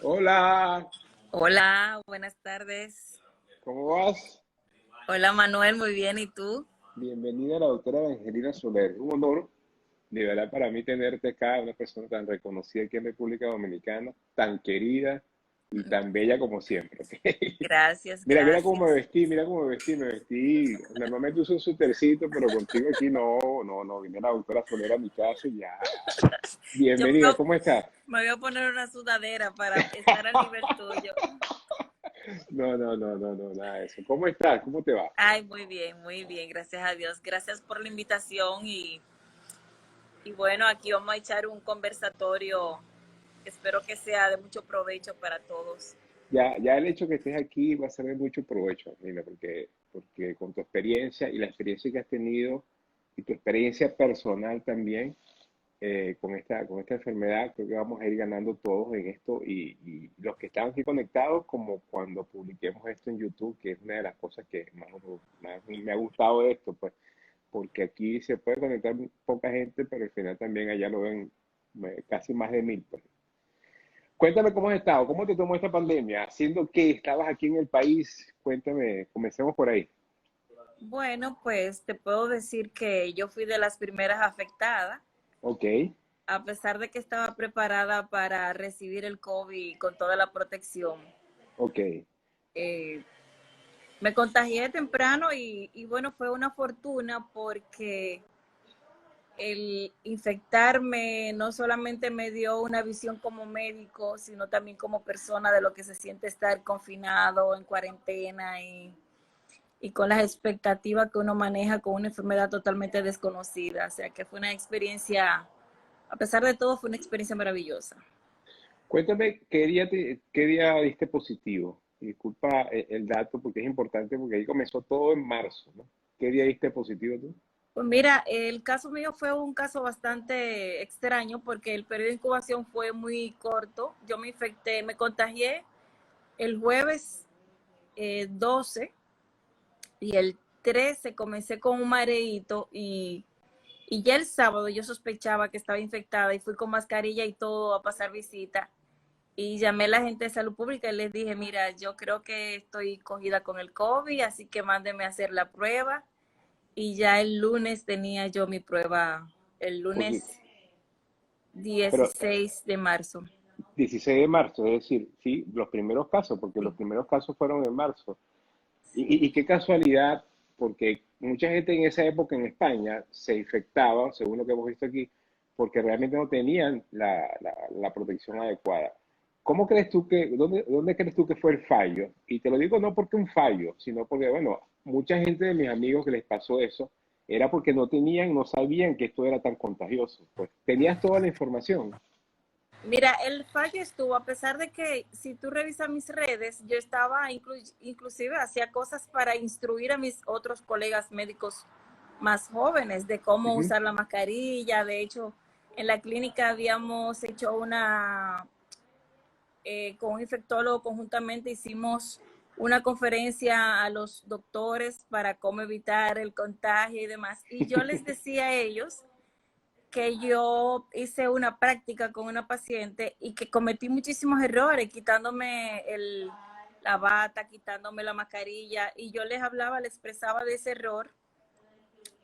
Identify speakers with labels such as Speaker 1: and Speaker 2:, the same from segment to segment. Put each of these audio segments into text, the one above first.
Speaker 1: Hola,
Speaker 2: Hola, buenas tardes.
Speaker 1: ¿cómo vas?
Speaker 2: Hola Manuel, muy bien, ¿y tú?
Speaker 1: Bienvenida a la doctora Evangelina Soler. Un honor, de verdad, para mí tenerte acá, una persona tan reconocida aquí en República Dominicana, tan querida y tan bella como siempre. ¿Ok?
Speaker 2: Gracias,
Speaker 1: Mira cómo me
Speaker 2: gracias.
Speaker 1: vestí, me vestí. Normalmente uso un sutercito, pero contigo aquí no, vine la doctora Soler a mi casa y ya.
Speaker 2: Yo
Speaker 1: Bienvenida, ¿cómo estás?
Speaker 2: me voy a poner una sudadera para estar al nivel tuyo.
Speaker 1: No, nada de eso. ¿Cómo estás? ¿Cómo te va?
Speaker 2: Ay, muy bien, gracias a Dios. Gracias por la invitación y bueno, aquí vamos a echar un conversatorio. Espero que sea de mucho provecho para todos.
Speaker 1: Ya el hecho que estés aquí va a ser de mucho provecho, Nina, porque con tu experiencia y la experiencia que has tenido y tu experiencia personal también con esta enfermedad, creo que vamos a ir ganando todos en esto y los que están aquí conectados, como cuando publiquemos esto en YouTube, que es una de las cosas que más me ha gustado de esto, pues, porque aquí se puede conectar poca gente, pero al final también allá lo ven casi más de 1000, pues. Cuéntame cómo has estado, cómo te tomó esta pandemia, siendo que estabas aquí en el país. Cuéntame, comencemos por ahí.
Speaker 2: Bueno, pues te puedo decir que yo fui de las primeras afectadas,
Speaker 1: Ok,
Speaker 2: a pesar de que estaba preparada para recibir el COVID con toda la protección.
Speaker 1: ok.
Speaker 2: Eh, Me contagié temprano y bueno, fue una fortuna porque el infectarme no solamente me dio una visión como médico, sino también como persona de lo que se siente estar confinado, en cuarentena y con las expectativas que uno maneja con una enfermedad totalmente desconocida. O sea que fue una experiencia, a pesar de todo, fue una experiencia maravillosa.
Speaker 1: Cuéntame qué día diste positivo. Y disculpa el dato porque es importante porque ahí comenzó todo en marzo, ¿no? ¿Qué día diste positivo tú?
Speaker 2: Pues mira, el caso mío fue un caso bastante extraño porque el periodo de incubación fue muy corto. Yo me infecté, me contagié el jueves 12 y el 13 comencé con un mareíto y ya el sábado yo sospechaba que estaba infectada y fui con mascarilla y todo a pasar visita y llamé a la gente de salud pública y les dije, mira, yo creo que estoy cogida con el COVID, así que mándenme a hacer la prueba y ya el lunes tenía yo mi prueba, el
Speaker 1: Positivo.
Speaker 2: lunes
Speaker 1: Pero
Speaker 2: 16 de marzo.
Speaker 1: 16 de marzo, es decir, sí, los primeros casos, porque los
Speaker 2: Sí.
Speaker 1: primeros casos fueron en marzo. Y qué casualidad, porque mucha gente en esa época en España se infectaba, según lo que hemos visto aquí, porque realmente no tenían la protección adecuada. ¿Cómo crees tú dónde crees tú que fue el fallo? Y te lo digo no porque un fallo, sino porque, bueno, mucha gente de mis amigos que les pasó eso, era porque no sabían que esto era tan contagioso. Pues tenías toda la información.
Speaker 2: Mira, el fallo estuvo, a pesar de que si tú revisas mis redes, yo estaba inclusive hacía cosas para instruir a mis otros colegas médicos más jóvenes de cómo
Speaker 1: Ujú.
Speaker 2: usar la mascarilla. De hecho, en la clínica habíamos hecho con un infectólogo conjuntamente hicimos una conferencia a los doctores para cómo evitar el contagio y demás. Y yo les decía a ellos que yo hice una práctica con una paciente y que cometí muchísimos errores, quitándome la bata, quitándome la mascarilla, y yo les hablaba, les expresaba de ese error,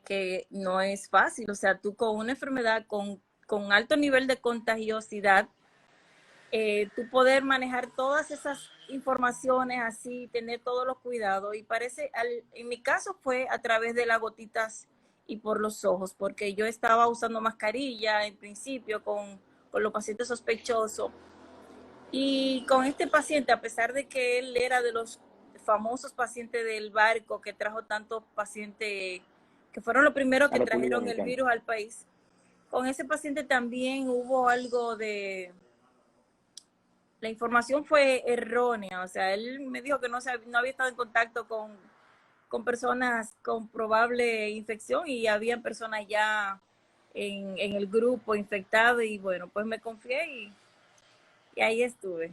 Speaker 2: que no es fácil. O sea, tú con una enfermedad con alto nivel de contagiosidad, tú poder manejar todas esas informaciones así, tener todos los cuidados. Y en mi caso fue a través de las gotitas y por los ojos, porque yo estaba usando mascarilla en principio con los pacientes sospechosos. Y con este paciente, a pesar de que él era de los famosos pacientes del barco que trajo tantos pacientes, que fueron los primeros
Speaker 1: A
Speaker 2: que
Speaker 1: República
Speaker 2: trajeron el
Speaker 1: Dominicana.
Speaker 2: virus al país, con ese paciente también hubo algo de la información fue errónea. O sea, él me dijo que no había estado en contacto con personas con probable infección y había personas ya en el grupo infectadas y bueno, pues me confié y ahí estuve.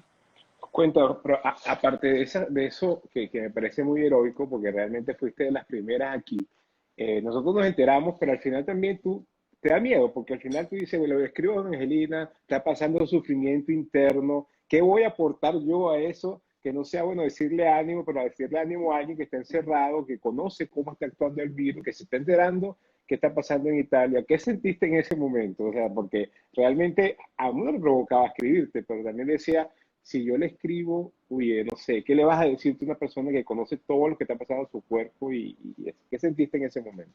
Speaker 1: Cuenta, pero aparte de eso que me parece muy heroico, porque realmente fuiste de las primeras aquí, nosotros nos enteramos, pero al final también tú te da miedo, porque al final tú dices, bueno, lo escribo a Angelina, está pasando sufrimiento interno, ¿qué voy a aportar yo a eso? Que no sea bueno decirle ánimo, pero decirle ánimo a alguien que está encerrado, que conoce cómo está actuando el virus, que se está enterando qué está pasando en Italia. ¿Qué sentiste en ese momento? O sea, porque realmente a uno le provocaba escribirte, pero también decía, si yo le escribo, uy, no sé, ¿qué le vas a decir a una persona que conoce todo lo que está pasando en su cuerpo y eso? ¿Qué sentiste en ese momento?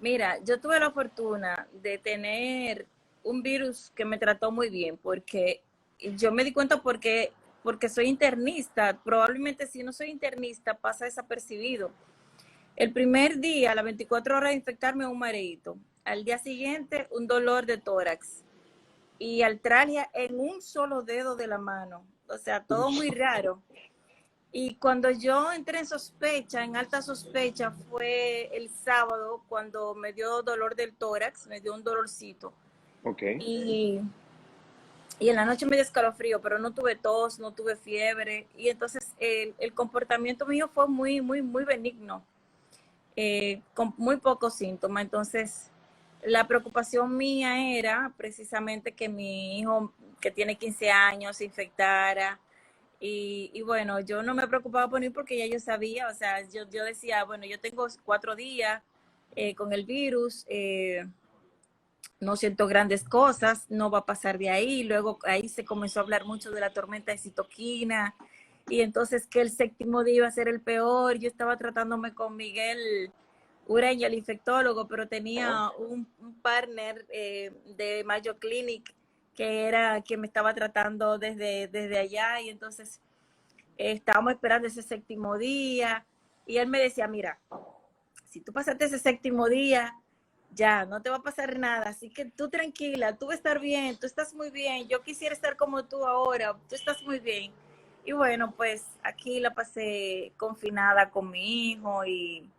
Speaker 2: Mira, yo tuve la fortuna de tener un virus que me trató muy bien, porque yo me di cuenta porque soy internista. Probablemente si no soy internista pasa desapercibido. El primer día, a las 24 horas de infectarme, un mareito. Al día siguiente, un dolor de tórax. Y artralgia en un solo dedo de la mano. O sea, todo muy raro. Y cuando yo entré en sospecha, en alta sospecha, fue el sábado cuando me dio dolor del tórax, me dio un dolorcito.
Speaker 1: Ok.
Speaker 2: Y, y en la noche me dio escalofrío, pero no tuve tos, no tuve fiebre. Y entonces el comportamiento mío fue muy, muy, muy benigno, con muy pocos síntomas. Entonces, la preocupación mía era precisamente que mi hijo, que tiene 15 años, se infectara. Y bueno, yo no me preocupaba por ir porque ya yo sabía, o sea, yo decía, bueno, yo tengo 4 días con el virus, no siento grandes cosas, no va a pasar de ahí. Luego ahí se comenzó a hablar mucho de la tormenta de citoquina y entonces que el séptimo día iba a ser el peor. Yo estaba tratándome con Miguel Ureña, el infectólogo, pero
Speaker 1: Ajá.
Speaker 2: tenía un partner de Mayo Clinic que era quien me estaba tratando desde allá y entonces estábamos esperando ese séptimo día y él me decía, mira, si tú pasaste ese séptimo día, ya, no te va a pasar nada, así que tú tranquila, tú vas a estar bien, tú estás muy bien, yo quisiera estar como tú ahora, tú estás muy bien. Y bueno, pues aquí la pasé confinada con mi hijo y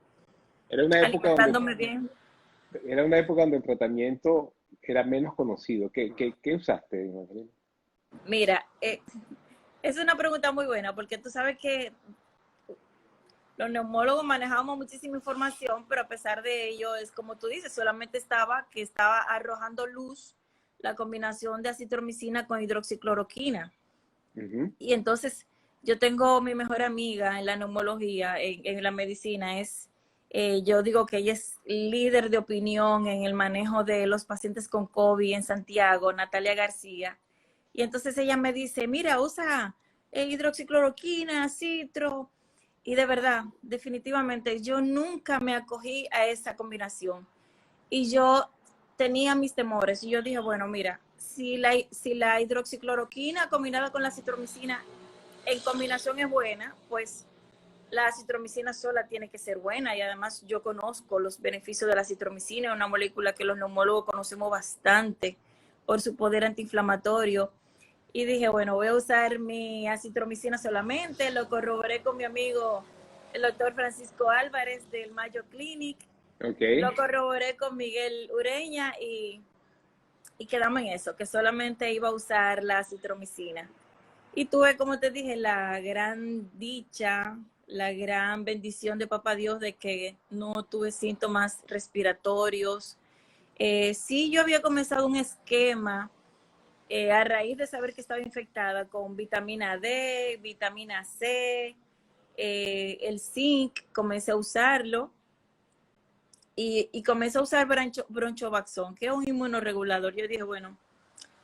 Speaker 1: Era una época donde,
Speaker 2: alimentándome bien.
Speaker 1: era una época donde el tratamiento era menos conocido. ¿Qué usaste, Magdalena?
Speaker 2: Mira, es una pregunta muy buena porque tú sabes que los neumólogos manejamos muchísima información, pero a pesar de ello, es como tú dices, solamente estaba arrojando luz la combinación de acitromicina con hidroxicloroquina.
Speaker 1: Ujú.
Speaker 2: Y entonces yo tengo mi mejor amiga en la neumología, en la medicina, yo digo que ella es líder de opinión en el manejo de los pacientes con COVID en Santiago, Natalia García. Y entonces ella me dice, mira, usa hidroxicloroquina, citro. Y de verdad, definitivamente, yo nunca me acogí a esa combinación. Y yo tenía mis temores. Y yo dije, bueno, mira, si la hidroxicloroquina combinada con la citromicina en combinación es buena, pues la citromicina sola tiene que ser buena. Y además yo conozco los beneficios de la citromicina, una molécula que los neumólogos conocemos bastante por su poder antiinflamatorio. Y dije, bueno, voy a usar mi acitromicina solamente. Lo corroboré con mi amigo, el doctor Francisco Álvarez del Mayo Clinic.
Speaker 1: Ok.
Speaker 2: Lo corroboré con Miguel Ureña y quedamos en eso, que solamente iba a usar la citromicina. Y tuve, como te dije, la gran dicha, la gran bendición de Papá Dios de que no tuve síntomas respiratorios. Sí, yo había comenzado un esquema a raíz de saber que estaba infectada con vitamina D, vitamina C, el zinc, comencé a usarlo y comencé a usar bronchobaxón, que es un inmunoregulador. Yo dije, bueno,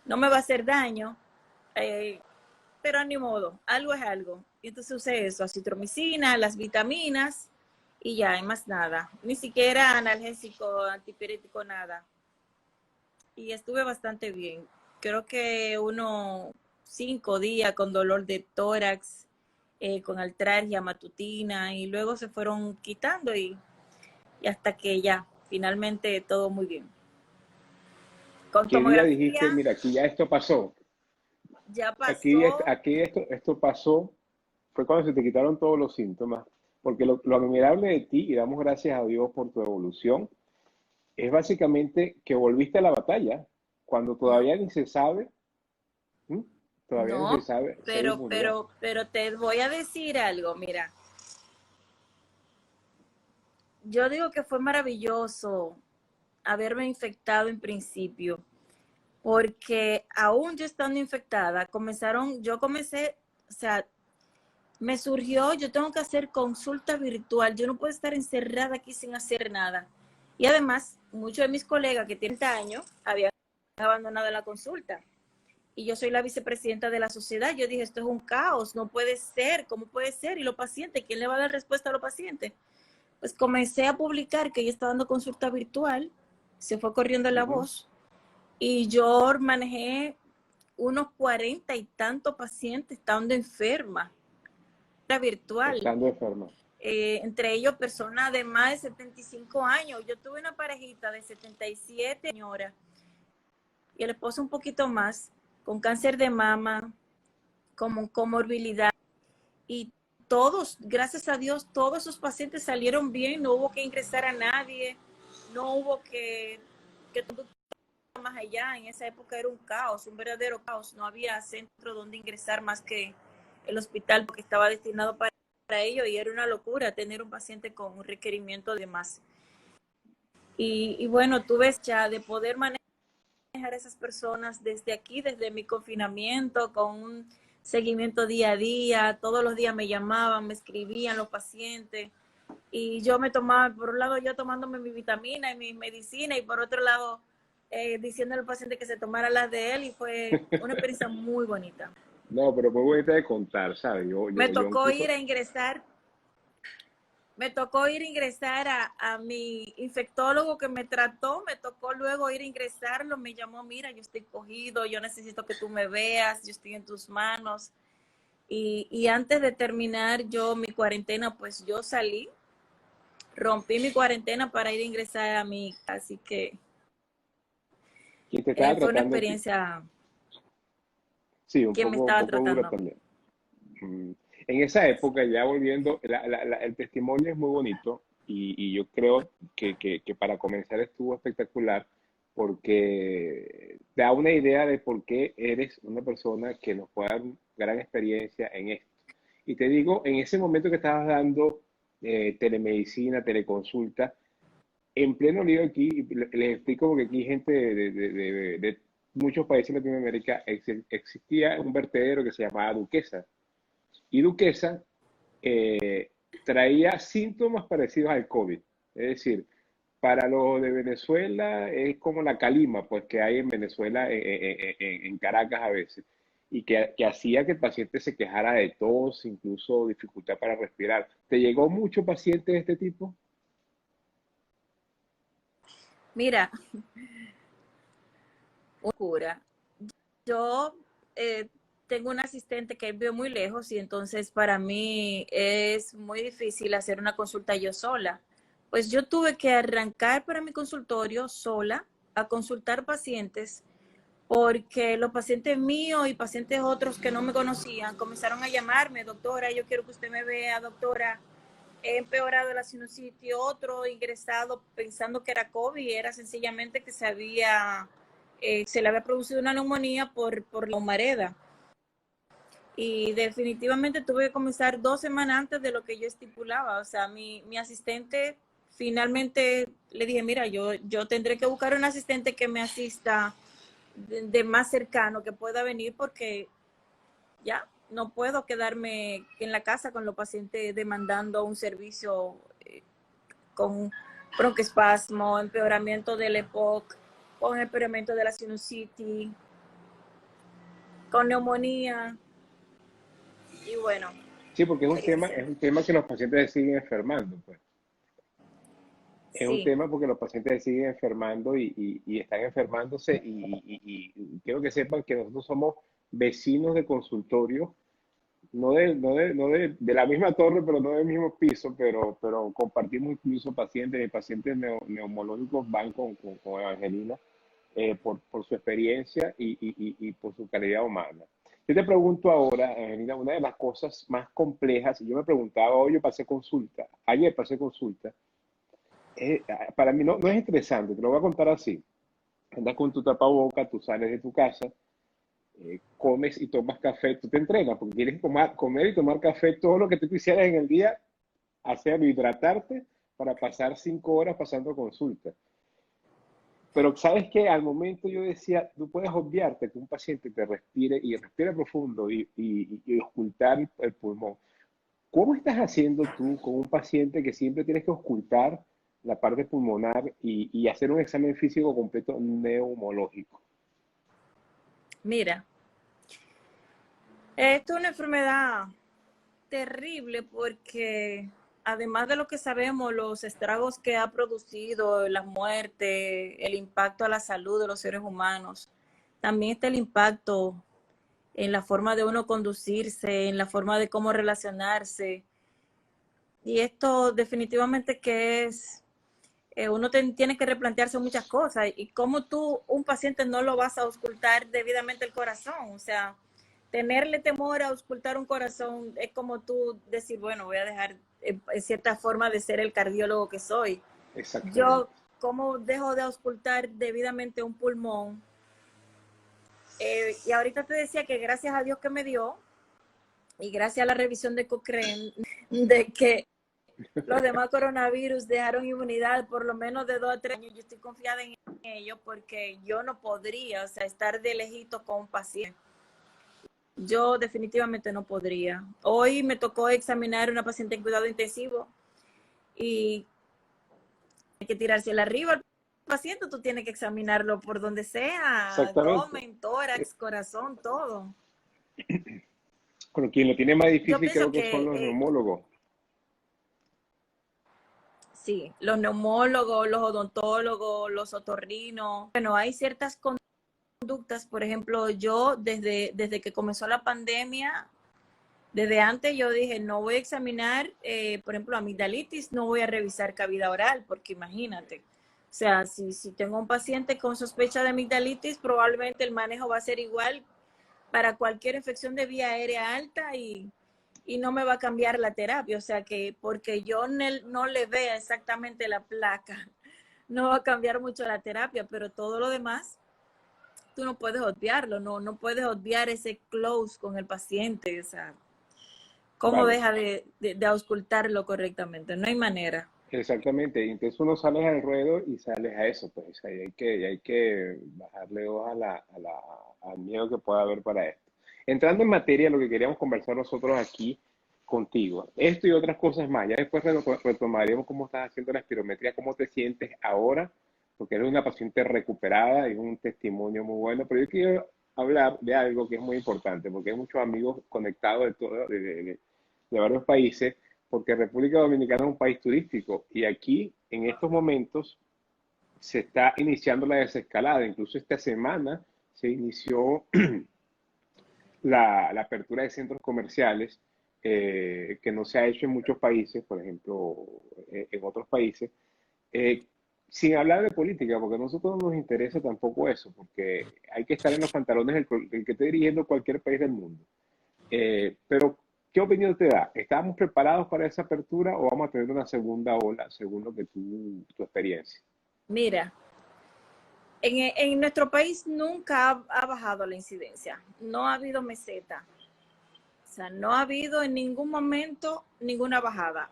Speaker 2: no me va a hacer daño, eh, pero ni modo, algo es algo. Y entonces usé eso, acitromicina, las vitaminas y ya, y más nada. Ni siquiera analgésico, antipirético, nada. Y estuve bastante bien. Creo que 5 días con dolor de tórax, con artralgia matutina y luego se fueron quitando y hasta que ya, finalmente todo muy bien. Con
Speaker 1: ¿Qué día dijiste,
Speaker 2: tomografía
Speaker 1: mira, aquí ya esto pasó?
Speaker 2: ya
Speaker 1: Aquí,
Speaker 2: pasó.
Speaker 1: aquí esto pasó, fue cuando se te quitaron todos los síntomas, porque lo admirable de ti, y damos gracias a Dios por tu evolución, es básicamente que volviste a la batalla, cuando
Speaker 2: No,
Speaker 1: todavía ni se sabe, ¿m? Todavía ni se
Speaker 2: no,
Speaker 1: sabe si hay inmunidad.
Speaker 2: pero te voy a decir algo, mira, yo digo que fue maravilloso haberme infectado en principio, porque aún yo estando infectada, yo comencé, o sea, me surgió, yo tengo que hacer consulta virtual, yo no puedo estar encerrada aquí sin hacer nada. Y además, muchos de mis colegas que tienen 30 años habían abandonado la consulta. Y yo soy la vicepresidenta de la sociedad. Yo dije, esto es un caos, no puede ser, ¿cómo puede ser? Y los pacientes, ¿quién le va a dar respuesta a los pacientes? Pues comencé a publicar que ella estaba dando consulta virtual, se fue corriendo la voz, y yo manejé unos 40 y tantos pacientes estando enferma, era virtual,
Speaker 1: Estando enferma.
Speaker 2: entre ellos personas de más de 75 años. Yo tuve una parejita de 77 señora y el esposo un poquito más, con cáncer de mama, con comorbilidad, y todos, gracias a Dios, todos esos pacientes salieron bien, no hubo que ingresar a nadie, no hubo que más allá. En esa época era un caos, un verdadero caos, no había centro donde ingresar más que el hospital porque estaba destinado para ello, y era una locura tener un paciente con un requerimiento de más. Y bueno, tuve ya de poder manejar a esas personas desde aquí, desde mi confinamiento, con un seguimiento día a día. Todos los días me llamaban, me escribían los pacientes, y yo me tomaba, por un lado yo tomándome mi vitamina y mi medicina, y por otro lado diciéndole al paciente que se tomara las de él, y fue una experiencia muy bonita.
Speaker 1: No, pero muy bonita de contar, ¿sabes?
Speaker 2: Me
Speaker 1: Yo
Speaker 2: tocó
Speaker 1: incluso,
Speaker 2: ir a ingresar me tocó ir a ingresar a mi infectólogo que me trató, me tocó luego ir a ingresarlo, me llamó, mira, yo estoy cogido, yo necesito que tú me veas, yo estoy en tus manos. Y antes de terminar yo mi cuarentena, pues yo salí, rompí mi cuarentena para ir a ingresar a mi, así que
Speaker 1: ¿quién te estaba
Speaker 2: fue una
Speaker 1: tratando a ti?
Speaker 2: experiencia
Speaker 1: Sí,
Speaker 2: que me
Speaker 1: un
Speaker 2: estaba
Speaker 1: poco dura
Speaker 2: tratando.
Speaker 1: también. Mm. En esa época, ya volviendo, el testimonio es muy bonito y yo creo que para comenzar estuvo espectacular porque da una idea de por qué eres una persona que nos puede dar gran experiencia en esto. Y te digo, en ese momento que estabas dando telemedicina, teleconsulta, en pleno lío aquí, les explico porque aquí hay gente de muchos países de Latinoamérica, existía un vertedero que se llamaba Duquesa. Y Duquesa traía síntomas parecidos al COVID. Es decir, para los de Venezuela es como la calima, pues que hay en Venezuela, en Caracas a veces, y que hacía que el paciente se quejara de tos, incluso dificultad para respirar. ¿Te llegó mucho paciente de este tipo?
Speaker 2: Mira, una cura. Yo tengo un asistente que vive muy lejos, y entonces para mí es muy difícil hacer una consulta yo sola. Pues yo tuve que arrancar para mi consultorio sola a consultar pacientes, porque los pacientes míos y pacientes otros que no me conocían comenzaron a llamarme, doctora, yo quiero que usted me vea, doctora, he empeorado la sinusitis. Otro ingresado pensando que era COVID, era sencillamente que se le había producido una neumonía por la humareda. Y definitivamente tuve que comenzar 2 semanas antes de lo que yo estipulaba. O sea, mi asistente finalmente le dije, mira, yo tendré que buscar un asistente que me asista de más cercano, que pueda venir, porque ya no puedo quedarme en la casa con los pacientes demandando un servicio con broncoespasmo, empeoramiento del EPOC, con empeoramiento de la sinusitis, con neumonía. Y bueno,
Speaker 1: Sí, porque
Speaker 2: experiencia.
Speaker 1: es un tema que los pacientes se siguen enfermando, pues. Es un
Speaker 2: Sí,
Speaker 1: tema porque los pacientes se siguen enfermando y están enfermándose y quiero que sepan que nosotros somos vecinos de consultorio, no de la misma torre, pero no del mismo piso, pero compartimos incluso pacientes, y pacientes neumológicos van con Evangelina por su experiencia y por su calidad humana. Yo te pregunto ahora, Evangelina, una de las cosas más complejas, y yo me preguntaba, hoy yo pasé consulta, ayer pasé consulta, para mí no es estresante, te lo voy a contar así. Andas con tu tapaboca, tú sales de tu casa, comes y tomas café, tú te entrenas porque quieres comer y tomar café todo lo que tú quisieras en el día, hacerlo, hidratarte para pasar 5 horas pasando consulta. pero sabes que al momento yo decía, tú puedes obviarte que un paciente te respire y respire profundo y ocultar el pulmón. ¿Cómo estás haciendo tú con un paciente que siempre tienes que ocultar la parte pulmonar y hacer un examen físico completo neumológico?
Speaker 2: Mira, esto es una enfermedad terrible porque además de lo que sabemos, los estragos que ha producido, la muerte, el impacto a la salud de los seres humanos, también está el impacto en la forma de uno conducirse, en la forma de cómo relacionarse. Y esto definitivamente que es, uno tiene que replantearse muchas cosas y cómo tú, un paciente, no lo vas a auscultar debidamente el corazón. O sea, tenerle temor a auscultar un corazón es como tú decir, bueno, voy a dejar en cierta forma de ser el cardiólogo que soy. Yo,
Speaker 1: Exactamente.
Speaker 2: ¿cómo dejo de auscultar debidamente un pulmón? Y ahorita te decía que gracias a Dios que me dio y gracias a la revisión de Cochrane, de que los demás coronavirus dejaron inmunidad por lo menos de 2 a 3 años. Yo estoy confiada en ello porque yo no podría, o sea, estar de lejito con un paciente. Yo definitivamente no podría. Hoy me tocó examinar a una paciente en cuidado intensivo y hay que tirársela arriba al paciente. Tú tienes que examinarlo por donde sea,
Speaker 1: Exactamente.
Speaker 2: abdomen, tórax, corazón, todo.
Speaker 1: Con quien lo tiene más
Speaker 2: Yo
Speaker 1: difícil creo
Speaker 2: pienso
Speaker 1: que son
Speaker 2: que
Speaker 1: los neumólogos.
Speaker 2: sí, los neumólogos, los odontólogos, los otorrinos. Bueno, hay ciertas conductas, por ejemplo, yo desde que comenzó la pandemia, desde antes yo dije, no voy a examinar, por ejemplo, amigdalitis, no voy a revisar cavidad oral, porque imagínate, o sea, si tengo un paciente con sospecha de amigdalitis, probablemente el manejo va a ser igual para cualquier infección de vía aérea alta y no me va a cambiar la terapia. O sea que porque yo no le vea exactamente la placa, no va a cambiar mucho la terapia, pero todo lo demás, tú no puedes obviarlo, no puedes obviar ese close con el paciente. O sea, ¿cómo
Speaker 1: Vale,
Speaker 2: deja de auscultarlo correctamente? No hay manera.
Speaker 1: exactamente. Y entonces uno sales al ruedo y sales a eso, pues ahí hay que bajarle dos al miedo que pueda haber para esto. Entrando en materia, lo que queríamos conversar nosotros aquí contigo, esto y otras cosas más, ya después retomaremos cómo estás haciendo la espirometría, cómo te sientes ahora, porque eres una paciente recuperada y es un testimonio muy bueno, pero yo quiero hablar de algo que es muy importante, porque hay muchos amigos conectados de varios países porque República Dominicana es un país turístico y aquí en estos momentos se está iniciando la desescalada. Incluso esta semana se inició la apertura de centros comerciales que no se ha hecho en muchos países, por ejemplo, en otros países, eh, sin hablar de política, porque a nosotros no nos interesa tampoco eso, porque hay que estar en los pantalones del que esté dirigiendo cualquier país del mundo. Pero, ¿qué opinión te da? ¿Estamos preparados para esa apertura o vamos a tener una segunda ola, según lo que tu experiencia?
Speaker 2: Mira, en nuestro país nunca ha bajado la incidencia, no ha habido meseta, o sea, no ha habido en ningún momento ninguna bajada.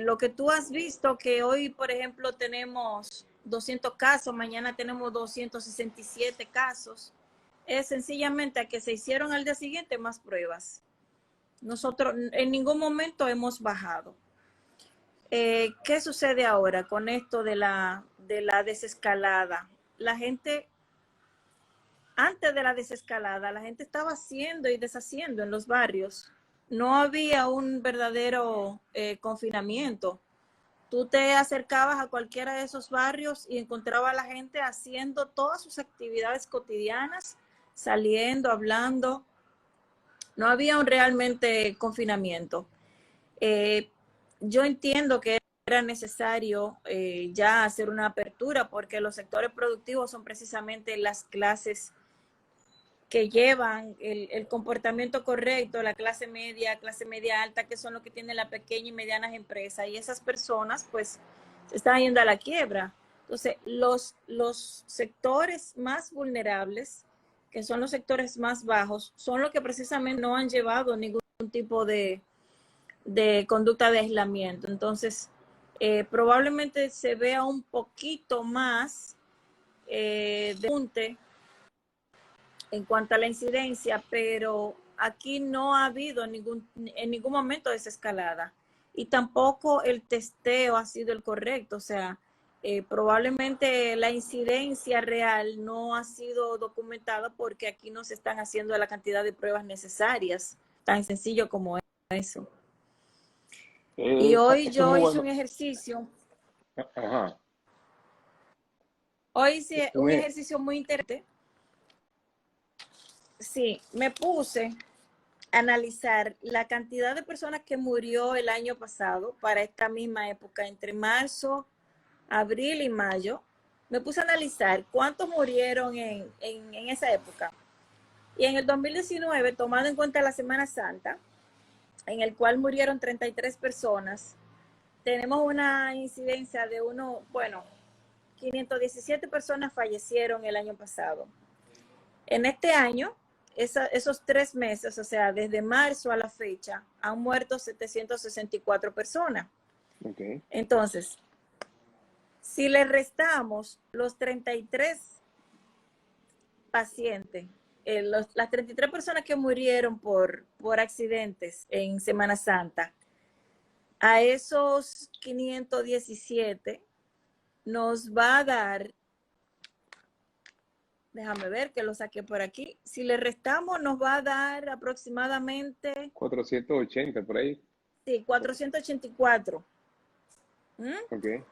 Speaker 2: Lo que tú has visto que hoy, por ejemplo, tenemos 200 casos, mañana tenemos 267 casos, es sencillamente a que se hicieron al día siguiente más pruebas. Nosotros en ningún momento hemos bajado. ¿Qué sucede ahora con esto de la desescalada? La gente, antes de la desescalada, la gente estaba haciendo y deshaciendo en los barrios. No había un verdadero confinamiento. Tú te acercabas a cualquiera de esos barrios y encontraba a la gente haciendo todas sus actividades cotidianas, saliendo, hablando. No había un realmente confinamiento. Eh, yo entiendo que era necesario ya hacer una apertura porque los sectores productivos son precisamente las clases que llevan el comportamiento correcto, la clase media alta, que son los que tienen las pequeñas y medianas empresas, y esas personas pues están yendo a la quiebra. Entonces, los sectores más vulnerables, que son los sectores más bajos, son los que precisamente no han llevado ningún tipo de conducta de aislamiento. Entonces, probablemente se vea un poquito más de punte en cuanto a la incidencia, pero aquí no ha habido en ningún momento desescalada. Y tampoco el testeo ha sido el correcto. O sea, probablemente la incidencia real no ha sido documentada porque aquí no se están haciendo la cantidad de pruebas necesarias, tan sencillo como eso. Y hoy
Speaker 1: Eso es
Speaker 2: yo
Speaker 1: muy
Speaker 2: hice
Speaker 1: bueno.
Speaker 2: un ejercicio.
Speaker 1: Ajá.
Speaker 2: Hoy hice
Speaker 1: Un
Speaker 2: un
Speaker 1: e-
Speaker 2: ejercicio muy interesante. Sí, me puse a analizar la cantidad de personas que murió el año pasado para esta misma época, entre marzo, abril y mayo. Me puse a analizar cuántos murieron en esa época. Y en el 2019, tomando en cuenta la Semana Santa, en el cual murieron 33 personas, tenemos una incidencia de 517 personas fallecieron el año pasado. En este año, esos 3 meses, o sea, desde marzo a la fecha, han muerto 764 personas.
Speaker 1: Okay.
Speaker 2: Entonces, si le restamos los 33 pacientes, las 33 personas que murieron por accidentes en Semana Santa, a esos 517 nos va a dar, déjame ver que lo saqué por aquí, si le restamos nos va a dar aproximadamente
Speaker 1: 480 por ahí.
Speaker 2: sí, 484. ¿Mm?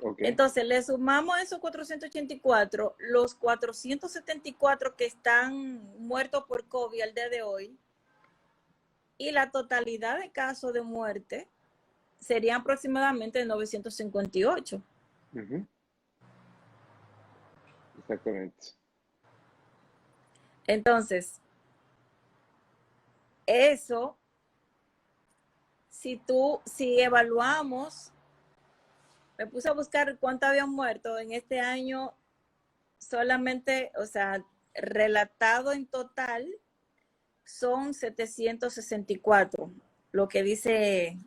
Speaker 1: Ok.
Speaker 2: Entonces le sumamos esos 484, los 474 que están muertos por COVID al día de hoy, y la totalidad de casos de muerte serían aproximadamente 958.
Speaker 1: Ujú. Exactamente.
Speaker 2: Entonces, eso, si evaluamos, me puse a buscar cuánto habían muerto en este año solamente, o sea, relatado en total, son 764, lo que dice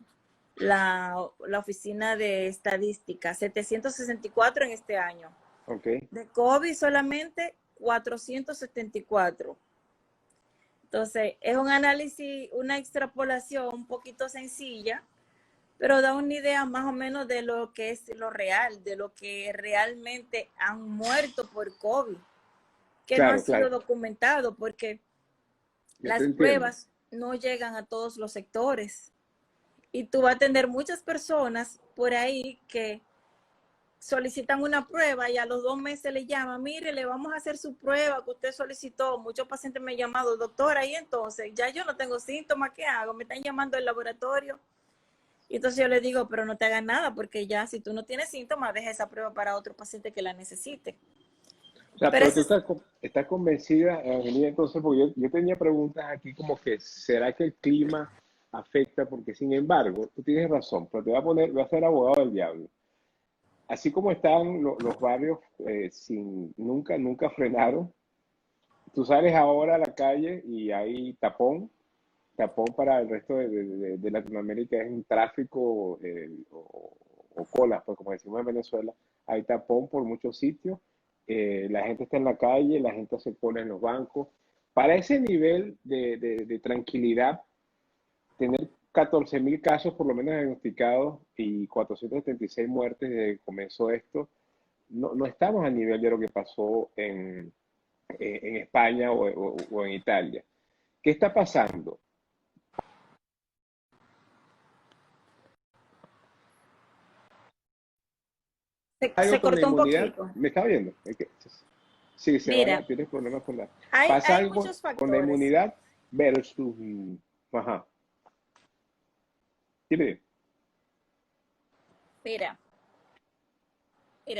Speaker 2: la Oficina de Estadística, 764 en este año.
Speaker 1: Ok.
Speaker 2: De COVID solamente 474. Entonces, es un análisis, una extrapolación un poquito sencilla, pero da una idea más o menos de lo que es lo real, de lo que realmente han muerto por COVID, que no ha
Speaker 1: Claro,
Speaker 2: sido
Speaker 1: claro.
Speaker 2: documentado porque
Speaker 1: Yo te
Speaker 2: las
Speaker 1: entiendo.
Speaker 2: pruebas no llegan a todos los sectores. Y tú vas a tener muchas personas por ahí que solicitan una prueba y a los 2 meses le llaman, mire, le vamos a hacer su prueba que usted solicitó. Muchos pacientes me han llamado, doctora, y entonces ya yo no tengo síntomas, ¿qué hago? Me están llamando del laboratorio. Y entonces yo le digo, pero no te hagas nada, porque ya si tú no tienes síntomas, deja esa prueba para otro paciente que la necesite.
Speaker 1: O sea,
Speaker 2: Pero
Speaker 1: pero
Speaker 2: eso
Speaker 1: tú
Speaker 2: es,
Speaker 1: estás convencida, Angelina, entonces, porque yo tenía preguntas aquí como que, ¿será que el clima afecta? Porque, sin embargo, tú tienes razón, pero voy a ser abogado del diablo. Así como están los barrios nunca frenaron, tú sales ahora a la calle y hay tapón para el resto de Latinoamérica es un tráfico o colas, pues como decimos en Venezuela, hay tapón por muchos sitios, la gente está en la calle, la gente se pone en los bancos. Para ese nivel de tranquilidad, tener 14.000 casos por lo menos diagnosticados y 476 muertes desde que comenzó esto, no estamos a nivel de lo que pasó en España o en Italia. ¿Qué está pasando?
Speaker 2: se
Speaker 1: Algo con la
Speaker 2: cortó un
Speaker 1: inmunidad,
Speaker 2: poquito.
Speaker 1: ¿me está viendo? Sí,
Speaker 2: Mira,
Speaker 1: tienes problemas con la... Pasa
Speaker 2: hay
Speaker 1: algo
Speaker 2: muchos
Speaker 1: con la
Speaker 2: factores.
Speaker 1: inmunidad versus... Ajá, dime.
Speaker 2: Mira,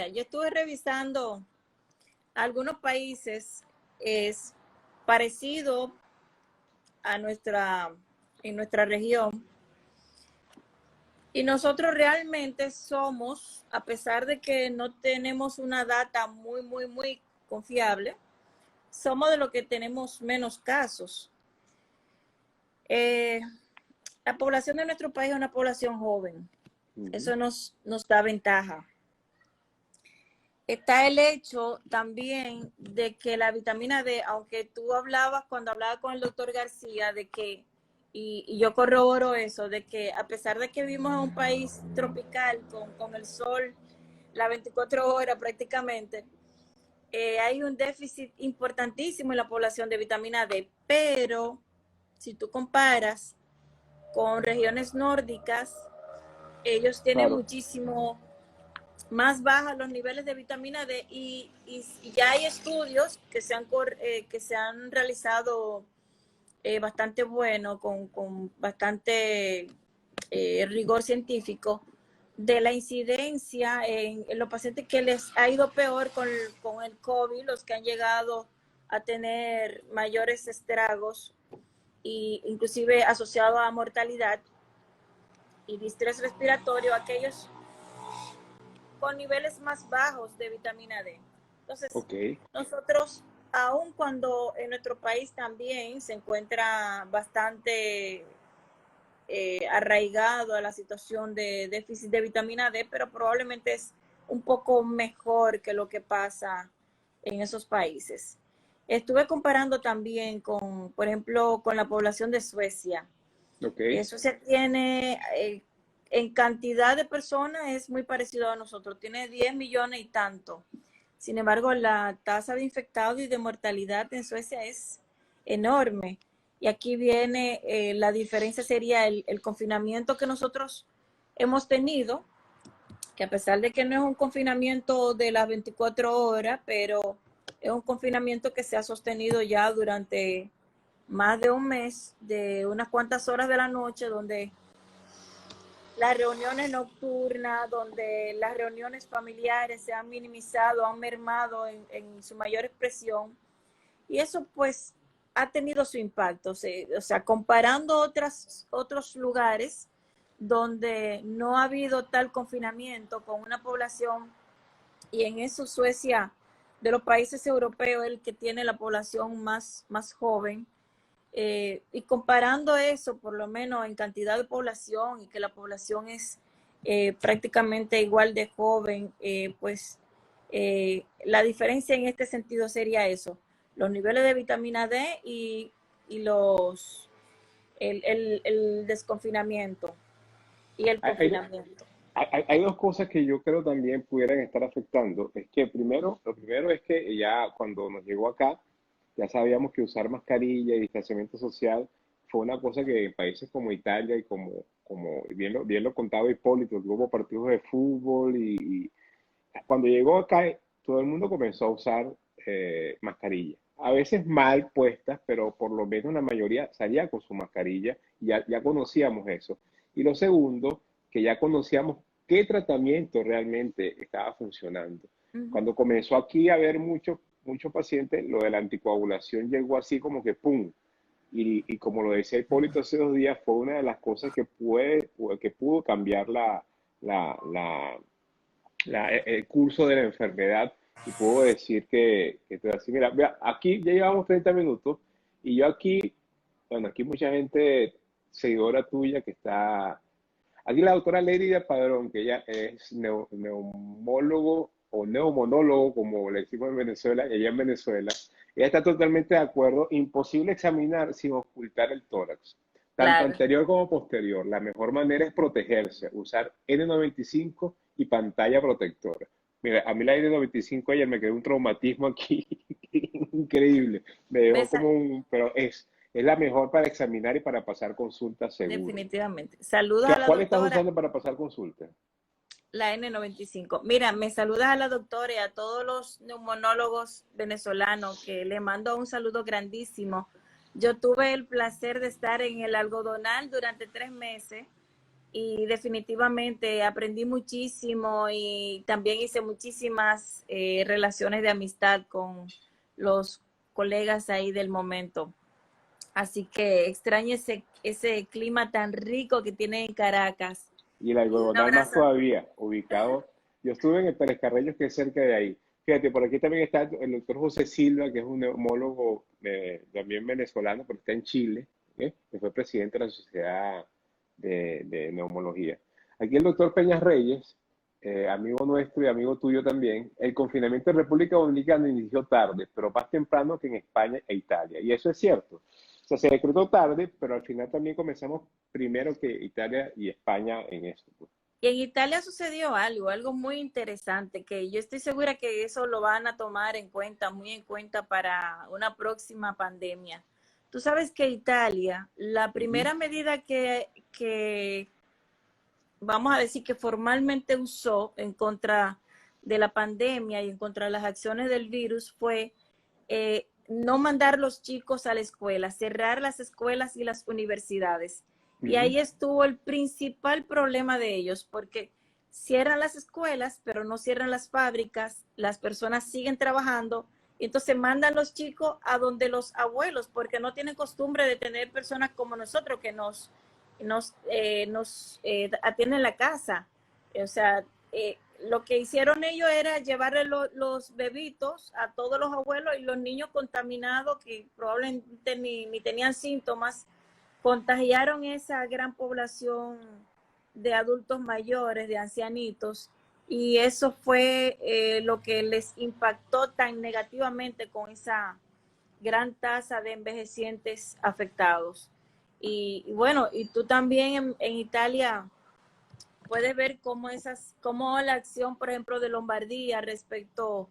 Speaker 2: yo estuve revisando algunos países es parecido a en nuestra región. Y nosotros realmente somos, a pesar de que no tenemos una data muy confiable, somos de los que tenemos menos casos. Eh, la población de nuestro país es una población joven.
Speaker 1: Ujú.
Speaker 2: Eso nos da ventaja. está el hecho también de que la vitamina D, aunque tú hablabas cuando hablaba con el doctor García, de que, y yo corroboro eso, de que a pesar de que vivimos en un país tropical con el sol las 24 horas prácticamente, hay un déficit importantísimo en la población de vitamina D, pero si tú comparas con regiones nórdicas, ellos tienen
Speaker 1: Claro.
Speaker 2: muchísimo más bajas los niveles de vitamina D y ya hay estudios que se han realizado bastante bueno, con bastante rigor científico, de la incidencia en los pacientes que les ha ido peor con el COVID, los que han llegado a tener mayores estragos e inclusive asociado a mortalidad y distrés respiratorio, aquellos con niveles más bajos de vitamina D. Entonces,
Speaker 1: Ok.
Speaker 2: nosotros, aun cuando en nuestro país también se encuentra bastante arraigado a la situación de déficit de vitamina D, pero probablemente es un poco mejor que lo que pasa en esos países. Estuve comparando también con, por ejemplo, con la población de Suecia.
Speaker 1: Ok.
Speaker 2: Suecia tiene, en cantidad de personas, es muy parecido a nosotros, tiene 10 millones y tanto. Sin embargo, la tasa de infectados y de mortalidad en Suecia es enorme. Y aquí viene, la diferencia sería el confinamiento que nosotros hemos tenido, que a pesar de que no es un confinamiento de las 24 horas, pero es un confinamiento que se ha sostenido ya durante más de un mes, de unas cuantas horas de la noche, donde las reuniones nocturnas, donde las reuniones familiares se han minimizado, han mermado en su mayor expresión. Y eso pues ha tenido su impacto. O sea, comparando otros lugares donde no ha habido tal confinamiento con una población, y en eso Suecia, de los países europeos, el que tiene la población más joven, y comparando eso, por lo menos en cantidad de población, y que la población es prácticamente igual de joven, pues la diferencia en este sentido sería eso, los niveles de vitamina D y el desconfinamiento y el
Speaker 1: Hay,
Speaker 2: confinamiento.
Speaker 1: hay dos cosas que yo creo también pudieran estar afectando. Es que lo primero es que ya cuando nos llegó acá, ya sabíamos que usar mascarilla y distanciamiento social fue una cosa que en países como Italia y como bien lo contaba Hipólito, que hubo partidos de fútbol y cuando llegó acá, todo el mundo comenzó a usar mascarilla. A veces mal puestas, pero por lo menos la mayoría salía con su mascarilla y ya conocíamos eso. Y lo segundo, que ya conocíamos qué tratamiento realmente estaba funcionando.
Speaker 2: Uh -huh.
Speaker 1: Cuando comenzó aquí a haber muchos pacientes, lo de la anticoagulación llegó así como que ¡pum! Y como lo decía Hipólito hace 2 días, fue una de las cosas que pudo cambiar el curso de la enfermedad y puedo decir que te así, mira, aquí ya llevamos 30 minutos y yo aquí, bueno, aquí mucha gente seguidora tuya que está, aquí la doctora Lérida Padrón, que ella es neumólogo o neumonólogo, como le decimos en Venezuela, ella en Venezuela, ella está totalmente de acuerdo, imposible examinar sin ocultar el tórax. Tanto
Speaker 2: Claro.
Speaker 1: anterior como posterior. La mejor manera es protegerse, usar N95 y pantalla protectora. Mira, a mí la N95 ayer me quedó un traumatismo aquí increíble. Me dejó
Speaker 2: Besa,
Speaker 1: como pero es la mejor para examinar y para pasar consultas seguro.
Speaker 2: definitivamente. Saludos a la
Speaker 1: ¿Cuál estás
Speaker 2: doctora.
Speaker 1: usando para pasar consultas?
Speaker 2: La N95. Mira, me saludas a la doctora y a todos los neumonólogos venezolanos, que le mando un saludo grandísimo. Yo tuve el placer de estar en el algodonal durante 3 meses y definitivamente aprendí muchísimo y también hice muchísimas relaciones de amistad con los colegas ahí del momento. Así que extraño ese clima tan rico que tiene en Caracas.
Speaker 1: Y el
Speaker 2: Y un
Speaker 1: algodonal más
Speaker 2: abrazo.
Speaker 1: todavía, ubicado. Yo estuve en el Pérez Carreño, que es cerca de ahí. Fíjate, por aquí también está el doctor José Silva, que es un neumólogo también venezolano, pero está en Chile, que fue presidente de la Sociedad de Neumología. Aquí el doctor Peñas Reyes, amigo nuestro y amigo tuyo también, el confinamiento en República Dominicana inició tarde, pero más temprano que en España e Italia. Y eso es cierto. O sea, se decretó tarde, pero al final también comenzamos primero que Italia y España en eso, pues.
Speaker 2: Y en Italia sucedió algo muy interesante, que yo estoy segura que eso lo van a tomar en cuenta, muy en cuenta para una próxima pandemia. Tú sabes que Italia, la
Speaker 1: Ujú,
Speaker 2: primera medida que vamos a decir que formalmente usó en contra de la pandemia y en contra de las acciones del virus fue no mandar los chicos a la escuela, cerrar las escuelas y las universidades. Y
Speaker 1: ujú.
Speaker 2: ahí estuvo el principal problema de ellos, porque cierran las escuelas, pero no cierran las fábricas, las personas siguen trabajando, y entonces mandan los chicos a donde los abuelos, porque no tienen costumbre de tener personas como nosotros que nos atienden la casa. O sea, lo que hicieron ellos era llevarle los bebitos a todos los abuelos y los niños contaminados que probablemente ni tenían síntomas, contagiaron esa gran población de adultos mayores, de ancianitos, y eso fue lo que les impactó tan negativamente con esa gran tasa de envejecientes afectados. Y bueno, y tú también en Italia puedes ver cómo la acción, por ejemplo, de Lombardía respecto,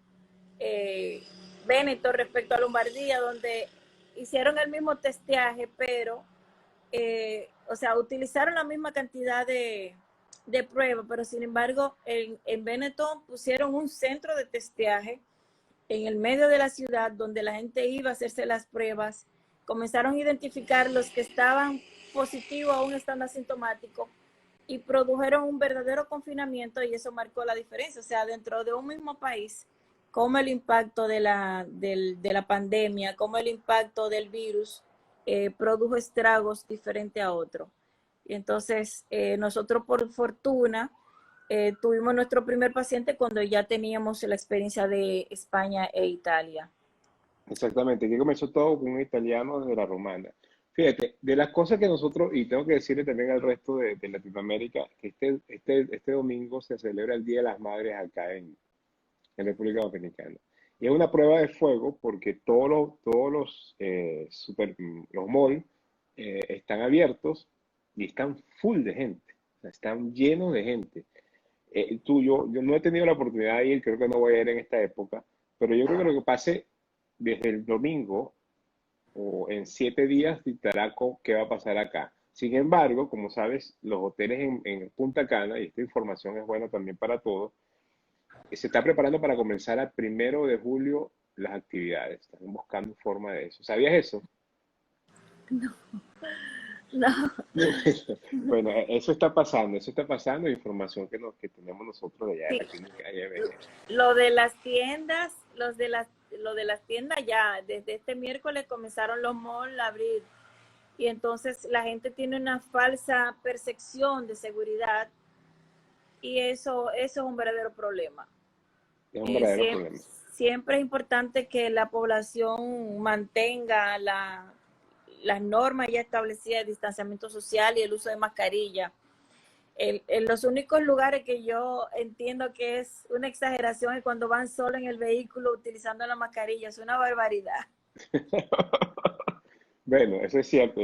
Speaker 2: eh, Véneto respecto a Lombardía, donde hicieron el mismo testeaje, pero, o sea, utilizaron la misma cantidad de pruebas, pero sin embargo, en Véneto pusieron un centro de testeaje en el medio de la ciudad donde la gente iba a hacerse las pruebas, comenzaron a identificar los que estaban positivos aún estando asintomáticos y produjeron un verdadero confinamiento y eso marcó la diferencia. O sea, dentro de un mismo país, cómo el impacto de la pandemia, cómo el impacto del virus produjo estragos diferentes a otro. Y entonces, nosotros por fortuna, tuvimos nuestro primer paciente cuando ya teníamos la experiencia de España e Italia.
Speaker 1: Exactamente, que comenzó todo con un italiano de la romana. Fíjate, de las cosas que nosotros, y tengo que decirle también al resto de Latinoamérica, que este domingo se celebra el Día de las Madres acá en República Dominicana. Y es una prueba de fuego porque los malls están abiertos y están full de gente, o sea, están llenos de gente. Yo no he tenido la oportunidad de ir, creo que no voy a ir en esta época, pero yo creo que lo que pase desde el domingo o en 7 días dictará qué va a pasar acá. Sin embargo, como sabes, los hoteles en Punta Cana, y esta información es buena también para todos, se está preparando para comenzar al 1 de julio las actividades. Están buscando forma de eso. ¿Sabías eso?
Speaker 2: No,
Speaker 1: Bueno, eso está pasando, información que tenemos nosotros de allá de
Speaker 2: sí,
Speaker 1: la clínica IBG.
Speaker 2: lo de las tiendas, lo de las tiendas ya, desde este miércoles comenzaron los malls a abrir y entonces la gente tiene una falsa percepción de seguridad y eso es un verdadero problema.
Speaker 1: Es un
Speaker 2: Eh,
Speaker 1: verdadero
Speaker 2: siempre,
Speaker 1: problema.
Speaker 2: siempre es importante que la población mantenga las normas ya establecidas de distanciamiento social y el uso de mascarilla. En los únicos lugares que yo entiendo que es una exageración es cuando van solo en el vehículo utilizando la mascarilla, es una barbaridad.
Speaker 1: Bueno, eso es cierto,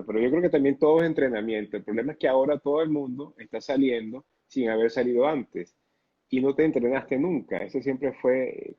Speaker 1: pero yo creo que también todo es entrenamiento. El problema es que ahora todo el mundo está saliendo sin haber salido antes y no te entrenaste nunca. Eso siempre fue,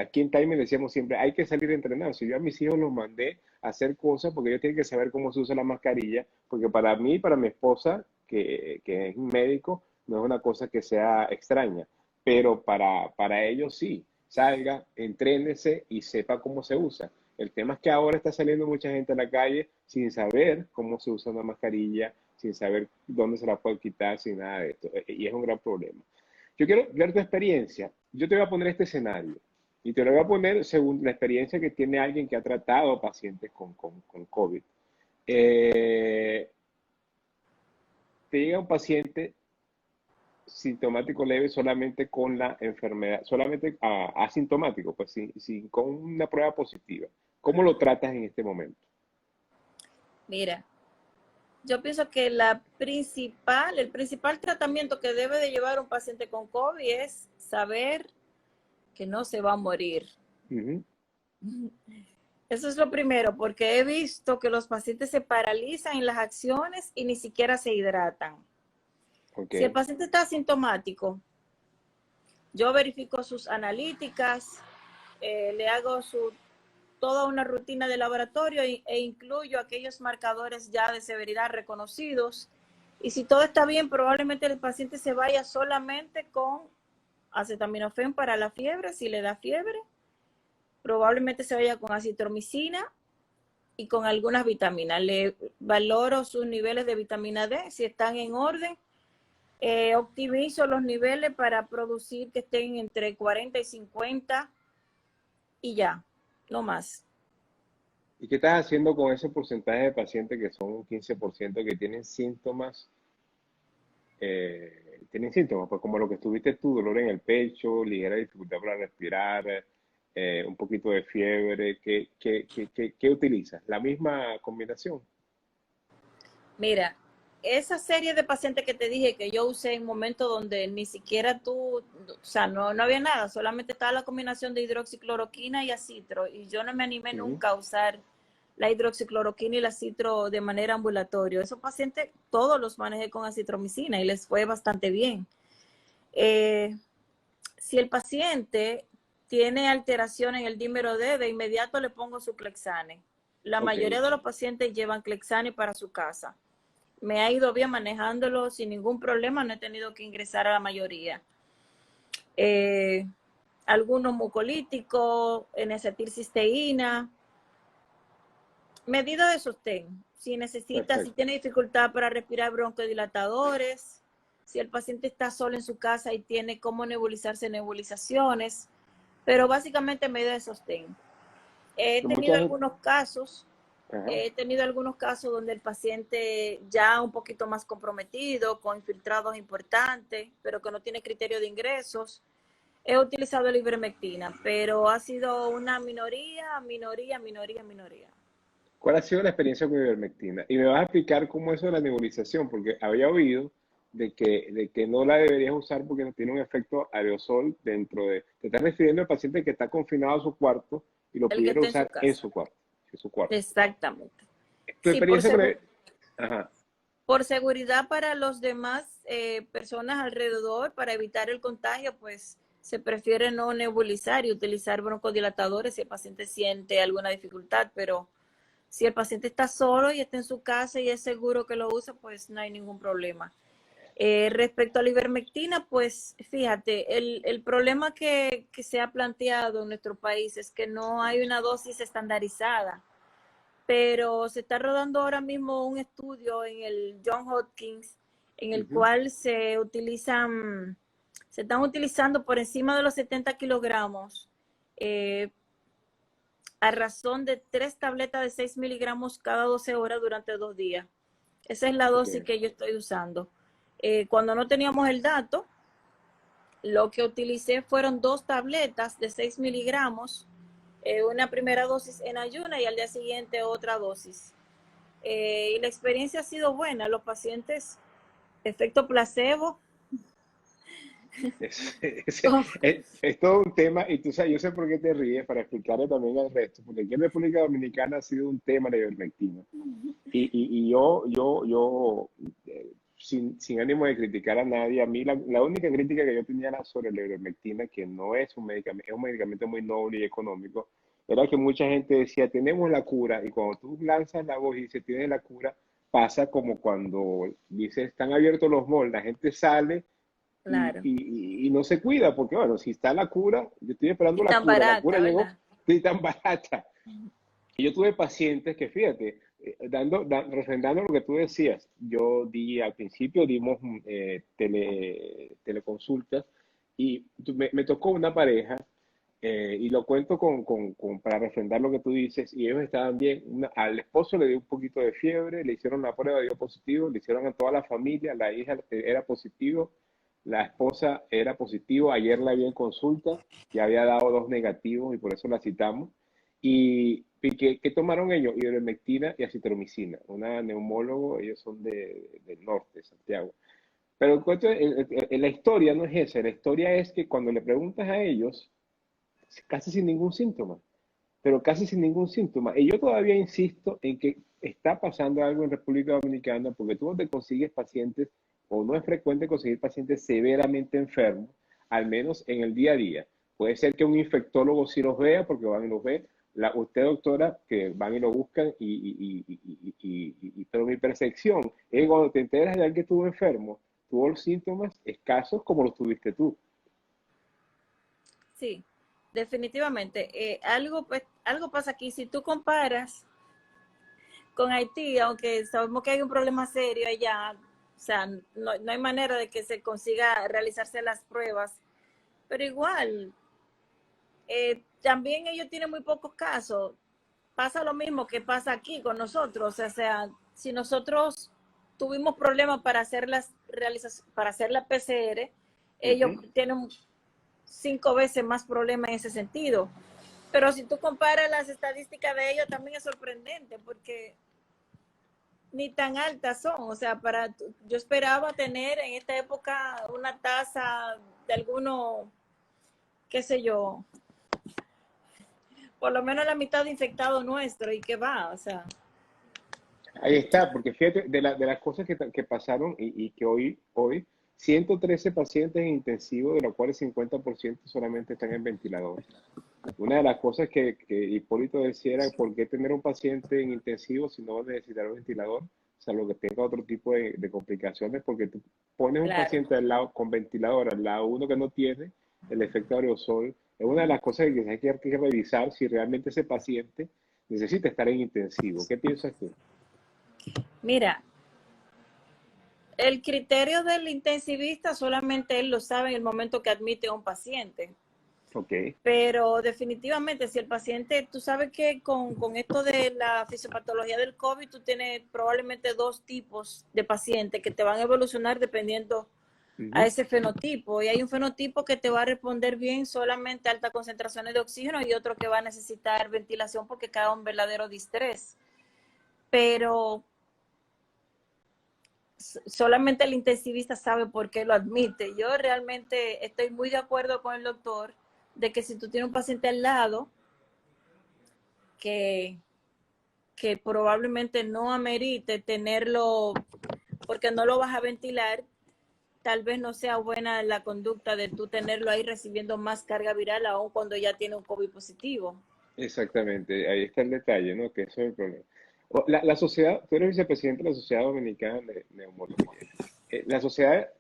Speaker 1: aquí en Time decíamos siempre, hay que salir a entrenar. Si yo a mis hijos los mandé a hacer cosas porque ellos tienen que saber cómo se usa la mascarilla, porque para mí y para mi esposa, que es un médico, no es una cosa que sea extraña, pero para ellos sí. Salga, entrénese y sepa cómo se usa. El tema es que ahora está saliendo mucha gente a la calle sin saber cómo se usa una mascarilla, sin saber dónde se la puede quitar, sin nada de esto. Y es un gran problema. Yo quiero ver tu experiencia. Yo te voy a poner este escenario. Y te lo voy a poner según la experiencia que tiene alguien que ha tratado pacientes con COVID. Eh, Te llega un paciente sintomático leve solamente con la enfermedad, solamente asintomático, pues con una prueba positiva. ¿Cómo lo tratas en este momento?
Speaker 2: Mira, Yo pienso que el principal tratamiento que debe de llevar un paciente con COVID es saber que no se va a morir.
Speaker 1: Ujú.
Speaker 2: Eso es lo primero, porque he visto que los pacientes se paralizan en las acciones y ni siquiera se hidratan.
Speaker 1: Ok,
Speaker 2: Si el paciente está asintomático, yo verifico sus analíticas, le hago toda una rutina de laboratorio e incluyo aquellos marcadores ya de severidad reconocidos. Y si todo está bien, probablemente el paciente se vaya solamente con acetaminofén para la fiebre, si le da fiebre. Probablemente se vaya con acitromicina y con algunas vitaminas. Le valoro sus niveles de vitamina D, si están en orden. Optimizo los niveles para producir que estén entre 40 y 50 y ya, no más.
Speaker 1: ¿y qué estás haciendo con ese porcentaje de pacientes que son un 15% que tienen síntomas? Tienen síntomas, pues como lo que estuviste tú, dolor en el pecho, ligera dificultad para respirar, un poquito de fiebre. ¿Qué utilizas? ¿La misma combinación?
Speaker 2: Mira, esa serie de pacientes que te dije que yo usé en momentos donde ni siquiera tú, o sea, no había nada, solamente estaba la combinación de hidroxicloroquina y acitro, y yo no me animé
Speaker 1: Ujú.
Speaker 2: nunca a usar la hidroxicloroquina y el acitro de manera ambulatoria. Esos pacientes todos los manejé con acitromicina y les fue bastante bien. Eh, si el paciente tiene alteración en el dímero D, de inmediato le pongo su Clexane. La
Speaker 1: Ok,
Speaker 2: mayoría de los pacientes llevan Clexane para su casa. Me ha ido bien manejándolo sin ningún problema, no he tenido que ingresar a la mayoría. Eh, Algunos mucolíticos, N-acetilcisteína, medida de sostén. Si necesita, si
Speaker 1: perfecto.
Speaker 2: tiene dificultad para respirar, broncodilatadores. Si el paciente está solo en su casa y tiene cómo nebulizarse, nebulizaciones. Pero básicamente medida de sostén. He tenido
Speaker 1: Mucha gente,
Speaker 2: algunos casos
Speaker 1: ajá.
Speaker 2: He tenido algunos casos donde el paciente ya un poquito más comprometido, con infiltrados importantes, pero que no tiene criterio de ingresos. He utilizado la ivermectina, pero ha sido una minoría.
Speaker 1: ¿Cuál ha sido la experiencia con ivermectina? Y me vas a explicar cómo es eso de la nebulización, porque había oído de que no la deberías usar porque no tiene un efecto aerosol dentro de... Te estás refiriendo al paciente que está confinado a su cuarto y lo
Speaker 2: El que
Speaker 1: pudiera
Speaker 2: esté en su
Speaker 1: usar en
Speaker 2: casa.
Speaker 1: su cuarto. En su cuarto.
Speaker 2: Exactamente.
Speaker 1: Tu
Speaker 2: Sí,
Speaker 1: experiencia con Ajá,
Speaker 2: por seguridad para los demás personas alrededor, para evitar el contagio, pues se prefiere no nebulizar y utilizar broncodilatadores si el paciente siente alguna dificultad, pero si el paciente está solo y está en su casa y es seguro que lo usa, pues no hay ningún problema. Respecto a la ivermectina, pues fíjate, el problema que se ha planteado en nuestro país es que no hay una dosis estandarizada, pero se está rodando ahora mismo un estudio en el John Hopkins en el
Speaker 1: ujú,
Speaker 2: cual se están utilizando por encima de los 70 kilogramos eh, a razón de 3 tabletas de 6 miligramos cada 12 horas durante 2 días. Esa es la
Speaker 1: ok.
Speaker 2: dosis que yo estoy usando. Cuando no teníamos el dato, lo que utilicé fueron 2 tabletas de 6 miligramos, una primera dosis en ayuna y al día siguiente otra dosis. Y la experiencia ha sido buena. Los pacientes, efecto placebo.
Speaker 1: Es, es todo un tema, y tú sabes, yo sé por qué te ríes, para explicarle también al resto, porque aquí en República Dominicana ha sido un tema la ivermectina. Y sin ánimo de criticar a nadie, a mí la única crítica que yo tenía era sobre la ivermectina, que no es un medicamento, es un medicamento muy noble y económico, era que mucha gente decía, tenemos la cura, y cuando tú lanzas la voz y dices, tienes la cura, pasa como cuando dices, están abiertos los malls, la gente sale
Speaker 2: Claro.
Speaker 1: y no se cuida, porque bueno, si está la cura, yo estoy esperando
Speaker 2: Y tan
Speaker 1: la cura
Speaker 2: barata,
Speaker 1: llegó,
Speaker 2: ¿verdad?
Speaker 1: y tan barata. Y yo tuve pacientes que, fíjate, refrendando lo que tú decías, yo di al principio, dimos teleconsultas y me tocó una pareja, y lo cuento para refrendar lo que tú dices, y ellos estaban bien. Al esposo le dio un poquito de fiebre, le hicieron la prueba, dio positivo, le hicieron a toda la familia, la hija era positivo, la esposa era positivo, ayer la vi en consulta, ya había dado 2 negativos y por eso la citamos. ¿Y qué tomaron ellos? Ivermectina y acitromicina, una neumólogo, ellos son del norte, de Santiago. Pero la historia no es esa, la historia es que cuando le preguntas a ellos, casi sin ningún síntoma, pero casi sin ningún síntoma. Y yo todavía insisto en que está pasando algo en República Dominicana porque tú no te consigues pacientes, o no es frecuente conseguir pacientes severamente enfermos, al menos en el día a día. Puede ser que un infectólogo sí los vea porque van y los ve, usted doctora, que van y lo buscan, pero mi percepción es cuando te enteras de alguien que estuvo enfermo, tuvo los síntomas escasos como los tuviste tú.
Speaker 2: Sí, definitivamente. Pues, algo pasa aquí. Si tú comparas con Haití, aunque sabemos que hay un problema serio allá, o sea, no hay manera de que se consiga realizarse las pruebas, pero igual, también ellos tienen muy pocos casos. Pasa lo mismo que pasa aquí con nosotros, o sea, si nosotros tuvimos problemas para hacer para hacer la PCR, ellos
Speaker 1: Ujú.
Speaker 2: tienen 5 veces más problemas en ese sentido. Pero si tú comparas las estadísticas de ellos, también es sorprendente porque ni tan altas son. O sea, yo esperaba tener en esta época una tasa de alguno, qué sé yo, por lo menos la mitad de infectado nuestro y que va, o sea.
Speaker 1: Ahí está, porque fíjate, de las cosas que pasaron y que hoy 113 pacientes en intensivo, de los cuales 50% solamente están en ventilador. Una de las cosas que Hipólito decía era, ¿por qué tener un paciente en intensivo si no va a necesitar un ventilador? Salvo que tenga otro tipo de complicaciones, porque tú pones un
Speaker 2: Claro.
Speaker 1: paciente al lado con ventilador, al lado uno que no tiene el efecto aerosol. Es una de las cosas que hay que revisar si realmente ese paciente necesita estar en intensivo. ¿Qué piensas tú?
Speaker 2: Mira, el criterio del intensivista solamente él lo sabe en el momento que admite a un paciente.
Speaker 1: Ok.
Speaker 2: Pero definitivamente, si el paciente, tú sabes que con esto de la fisiopatología del COVID, tú tienes probablemente 2 tipos de pacientes que te van a evolucionar dependiendo a
Speaker 1: Ujú.
Speaker 2: ese fenotipo. Y hay un fenotipo que te va a responder bien solamente a altas concentraciones de oxígeno y otro que va a necesitar ventilación porque cae un verdadero distrés. Pero solamente el intensivista sabe por qué lo admite. Yo realmente estoy muy de acuerdo con el doctor de que si tú tienes un paciente al lado que, que probablemente no amerite tenerlo porque no lo vas a ventilar, tal vez no sea buena la conducta de tú tenerlo ahí recibiendo más carga viral aún cuando ya tiene un COVID positivo.
Speaker 1: Exactamente, ahí está el detalle, ¿no? Que eso es el problema. La sociedad, tú eres vicepresidente de la Sociedad Dominicana de Neumología. ¿La sociedad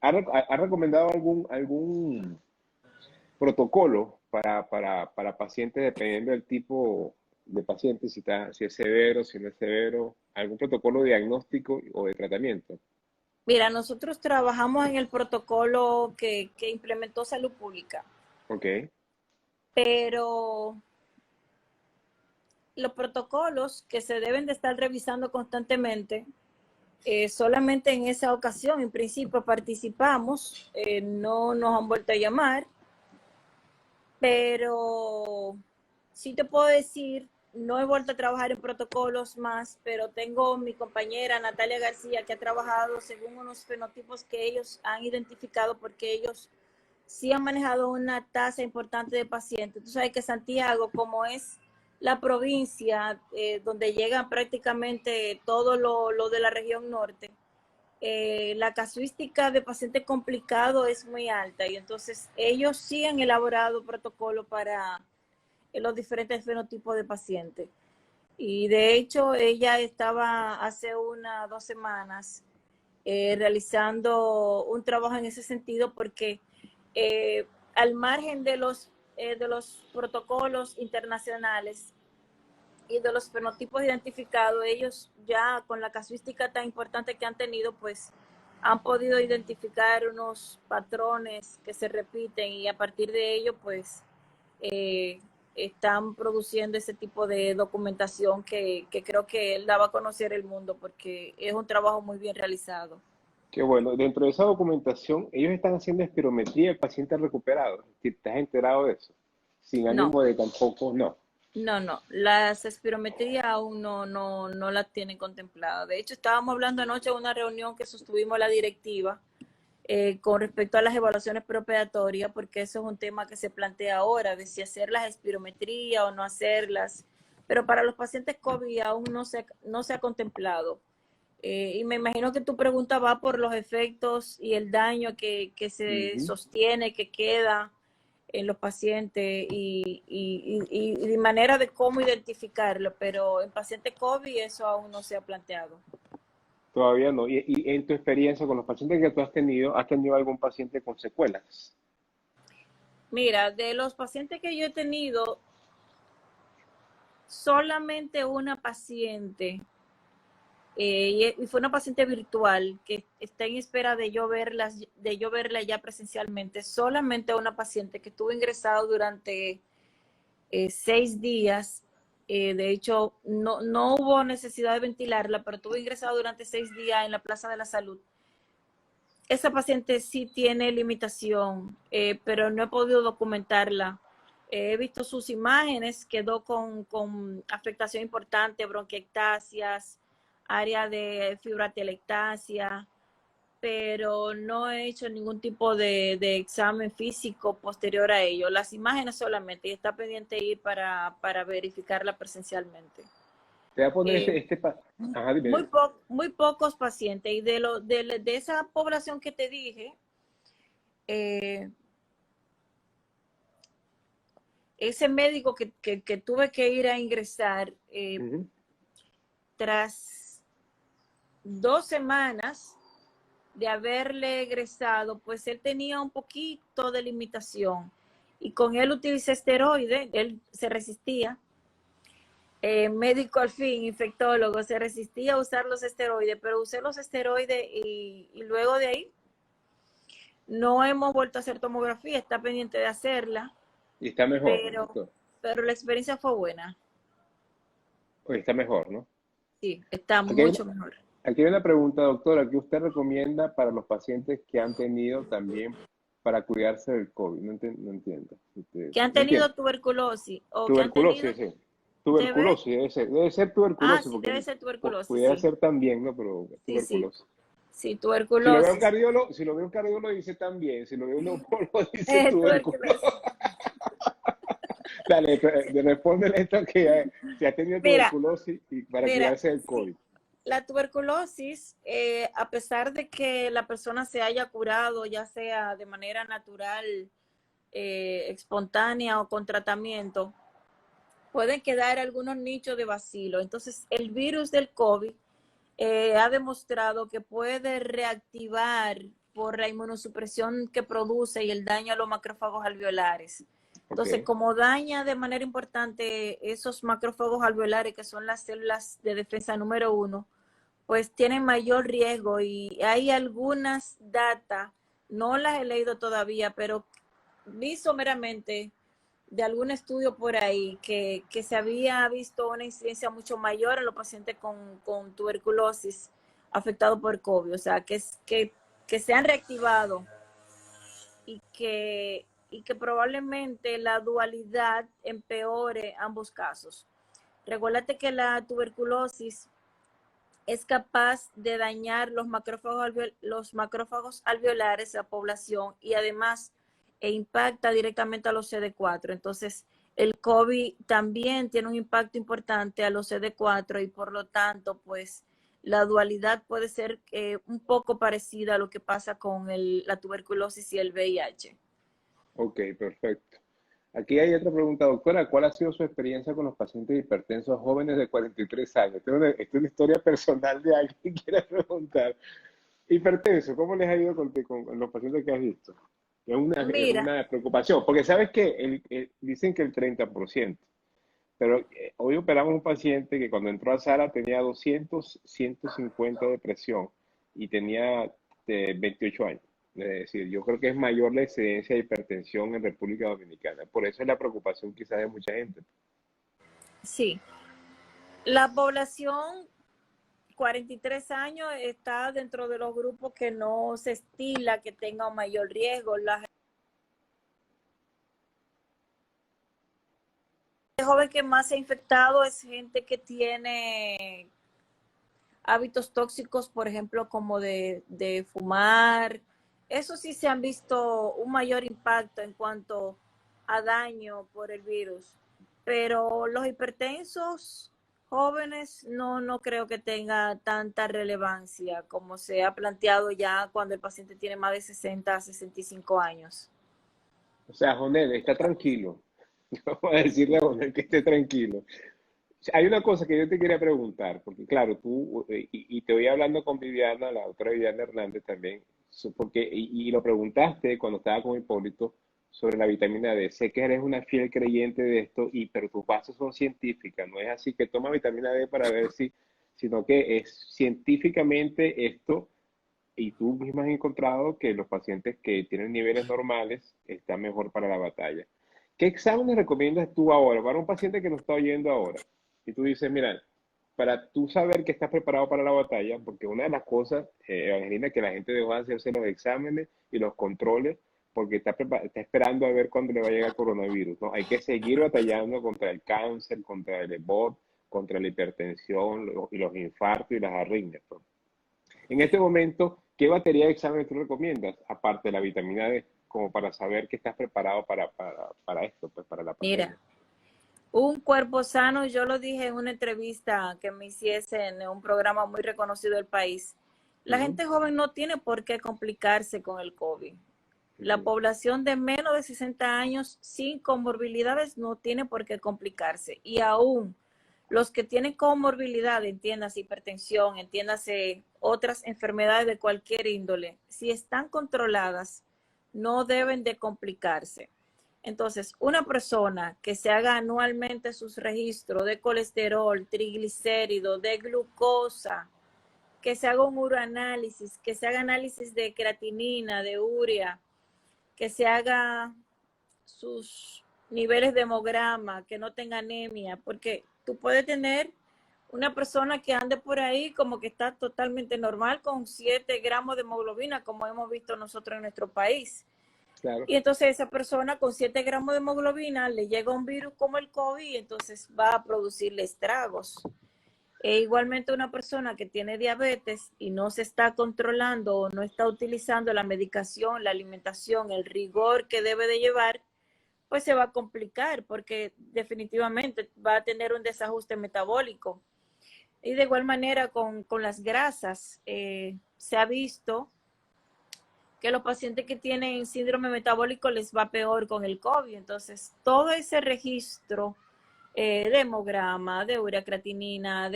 Speaker 1: ha recomendado algún protocolo para pacientes dependiendo del tipo de paciente, si es severo, si no es severo, algún protocolo diagnóstico o de tratamiento?
Speaker 2: Mira, nosotros trabajamos en el protocolo que implementó Salud Pública,
Speaker 1: Ok.
Speaker 2: pero los protocolos que se deben de estar revisando constantemente, solamente en esa ocasión, en principio participamos, no nos han vuelto a llamar, pero sí te puedo decir, no he vuelto a trabajar en protocolos más, pero tengo mi compañera Natalia García que ha trabajado según unos fenotipos que ellos han identificado porque ellos sí han manejado una tasa importante de pacientes. Tú sabes que Santiago, como es la provincia donde llegan prácticamente todo lo de la región norte, la casuística de paciente complicado es muy alta y entonces ellos sí han elaborado protocolo para los diferentes fenotipos de pacientes. Y de hecho ella estaba hace 2 semanas realizando un trabajo en ese sentido porque al margen de los protocolos internacionales y de los fenotipos identificados, ellos ya con la casuística tan importante que han tenido, pues han podido identificar unos patrones que se repiten y a partir de ello, pues eh, están produciendo ese tipo de documentación que creo que él daba a conocer el mundo porque es un trabajo muy bien realizado.
Speaker 1: Qué bueno. Dentro de esa documentación, ellos están haciendo espirometría de pacientes recuperados. ¿Te has enterado de eso? Sin
Speaker 2: No,
Speaker 1: ánimo de tampoco, no.
Speaker 2: No, no, las espirometrías aún no las tienen contempladas. De hecho, estábamos hablando anoche en una reunión que sostuvimos la directiva con respecto a las evaluaciones preoperatorias, porque eso es un tema que se plantea ahora, de si hacer las espirometrías o no hacerlas. Pero para los pacientes COVID aún no se ha contemplado. Y me imagino que tu pregunta va por los efectos y el daño que se
Speaker 1: Ujú.
Speaker 2: sostiene, que queda en los pacientes y de manera de cómo identificarlo, pero en pacientes COVID eso aún no se ha planteado.
Speaker 1: Todavía no. Y en tu experiencia con los pacientes que tú has tenido algún paciente con secuelas?
Speaker 2: Mira, de los pacientes que yo he tenido, solamente una paciente, y fue una paciente virtual que está en espera de yo verla ya presencialmente, solamente una paciente que estuvo ingresado durante 6 días. De hecho, no hubo necesidad de ventilarla, pero estuvo ingresado durante 6 días en la Plaza de la Salud. Esa paciente sí tiene limitación, pero no he podido documentarla. He visto sus imágenes, quedó con afectación importante, bronquiectasias, área de fibratelectasia, pero no he hecho ningún tipo de examen físico posterior a ello. Las imágenes solamente, y está pendiente ir para verificarla presencialmente.
Speaker 1: Te voy a poner
Speaker 2: Eh,
Speaker 1: Ajá, dime.
Speaker 2: muy pocos pacientes, y de esa población que te dije, eh, ese médico que tuve que ir a ingresar
Speaker 1: Ujú.
Speaker 2: tras 2 semanas de haberle egresado, pues él tenía un poquito de limitación y con él utilicé esteroides, él se resistía. Médico al fin, infectólogo, se resistía a usar los esteroides, pero usé los esteroides y luego de ahí no hemos vuelto a hacer tomografía, está pendiente de hacerla,
Speaker 1: Y está mejor,
Speaker 2: pero,
Speaker 1: doctor.
Speaker 2: pero la experiencia fue buena.
Speaker 1: Oye, está mejor, ¿no?
Speaker 2: Sí, está
Speaker 1: Aquí hay,
Speaker 2: mucho mejor.
Speaker 1: aquí hay una pregunta, doctora, ¿qué usted recomienda para los pacientes que han tenido también para cuidarse del COVID? No entiendo.
Speaker 2: Que han
Speaker 1: No entiendo.
Speaker 2: tenido tuberculosis o que han tenido
Speaker 1: Tuberculosis, sí.
Speaker 2: TB.
Speaker 1: Tuberculosis, debe ser. Debe ser
Speaker 2: Ah,
Speaker 1: tuberculosis,
Speaker 2: sí, debe
Speaker 1: porque
Speaker 2: ser tuberculosis,
Speaker 1: pudiera
Speaker 2: sí.
Speaker 1: ser también, ¿no? Pero
Speaker 2: Sí, sí,
Speaker 1: tuberculosis.
Speaker 2: sí,
Speaker 1: Si lo veo un
Speaker 2: tuberculosis.
Speaker 1: cardiólogo, si lo veo un cardiólogo dice también. Si lo veo un neumólogo dice tuberculosis.
Speaker 2: Tuberculosis.
Speaker 1: Dale, respóndele esto que si ha tenido
Speaker 2: Mira,
Speaker 1: tuberculosis y para
Speaker 2: mira,
Speaker 1: cuidarse del
Speaker 2: sí,
Speaker 1: COVID.
Speaker 2: la tuberculosis, a pesar de que la persona se haya curado, ya sea de manera natural, espontánea o con tratamiento, pueden quedar algunos nichos de bacilo. Entonces, el virus del COVID ha demostrado que puede reactivar por la inmunosupresión que produce y el daño a los macrófagos alveolares.
Speaker 1: Ok,
Speaker 2: Entonces, como daña de manera importante esos macrófagos alveolares, que son las células de defensa número uno, pues tienen mayor riesgo y hay algunas data, no las he leído todavía, pero vi someramente de algún estudio por ahí que se había visto una incidencia mucho mayor en los pacientes con tuberculosis afectados por COVID, o sea, que se han reactivado y que probablemente la dualidad empeore ambos casos. Recuérdate que la tuberculosis es capaz de dañar los macrófagos alveolares de la población y además impacta directamente a los CD4. Entonces, el COVID también tiene un impacto importante a los CD4 y por lo tanto, pues la dualidad puede ser un poco parecida a lo que pasa con la tuberculosis y el VIH.
Speaker 1: ok, perfecto. Aquí hay otra pregunta, doctora. ¿Cuál ha sido su experiencia con los pacientes hipertensos jóvenes de 43 años? Esta es una historia personal de alguien que quiere preguntar. Hipertenso, ¿cómo les ha ido con los pacientes que has visto? Es
Speaker 2: Mira,
Speaker 1: una preocupación, porque sabes que dicen que el 30%, pero hoy operamos un paciente que cuando entró a sala tenía 200, 150 de presión y tenía 28 años. Es decir, yo creo que es mayor la incidencia de hipertensión en República Dominicana. Por eso es la preocupación quizás de mucha gente.
Speaker 2: sí, la población 43 años está dentro de los grupos que no se estila que tenga un mayor riesgo. joven que más se ha infectado es gente que tiene hábitos tóxicos, por ejemplo, como de fumar. Eso sí se han visto un mayor impacto en cuanto a daño por el virus. Pero los hipertensos jóvenes no creo que tenga tanta relevancia como se ha planteado ya cuando el paciente tiene más de 60 a 65 años.
Speaker 1: O sea, Jonel, está tranquilo. Vamos a decirle a Jonel que esté tranquilo. Hay una cosa que yo te quería preguntar, porque claro, tú, y te voy hablando con Viviana, la doctora Viviana Hernández también, porque, y lo preguntaste cuando estaba con Hipólito sobre la vitamina D. Sé que eres una fiel creyente de esto, pero tus bases son científicas, no es así que toma vitamina D para ver si, sino que es científicamente esto, y tú misma has encontrado que los pacientes que tienen niveles normales están mejor para la batalla. ¿Qué exámenes recomiendas tú ahora para un paciente que nos está oyendo ahora? Y tú dices, mira, para tú saber que estás preparado para la batalla, porque una de las cosas, Evangelina, que la gente dejó de hacerse los exámenes y los controles porque está esperando a ver cuándo le va a llegar el coronavirus, ¿no? Hay que seguir batallando contra el cáncer, contra el EBOT, contra la hipertensión y los infartos y las arritmias, ¿no? En este momento, ¿qué batería de exámenes tú recomiendas, aparte de la vitamina D, como para saber que estás preparado para esto, pues para la pandemia?
Speaker 2: Mira, un cuerpo sano, yo lo dije en una entrevista que me hiciese en un programa muy reconocido del país. La
Speaker 1: Ujú,
Speaker 2: gente joven no tiene por qué complicarse con el COVID. La
Speaker 1: ujú.
Speaker 2: población de menos de 60 años sin comorbilidades no tiene por qué complicarse. Y aún los que tienen comorbilidad, entiéndase hipertensión, entiéndase otras enfermedades de cualquier índole, si están controladas, no deben de complicarse. Entonces, una persona que se haga anualmente sus registros de colesterol, triglicéridos, de glucosa, que se haga un uroanálisis, que se haga análisis de creatinina, de urea, que se haga sus niveles de hemograma, que no tenga anemia, porque tú puedes tener una persona que ande por ahí como que está totalmente normal con 7 gramos de hemoglobina, como hemos visto nosotros en nuestro país.
Speaker 1: Claro.
Speaker 2: Y entonces esa persona con 7 gramos de hemoglobina le llega un virus como el COVID y entonces va a producirle estragos. E igualmente una persona que tiene diabetes y no se está controlando o no está utilizando la medicación, la alimentación, el rigor que debe de llevar, pues se va a complicar porque definitivamente va a tener un desajuste metabólico. Y de igual manera con las grasas, se ha visto que los pacientes que tienen síndrome metabólico les va peor con el COVID. Entonces, todo ese registro de hemograma, de ureacreatinina,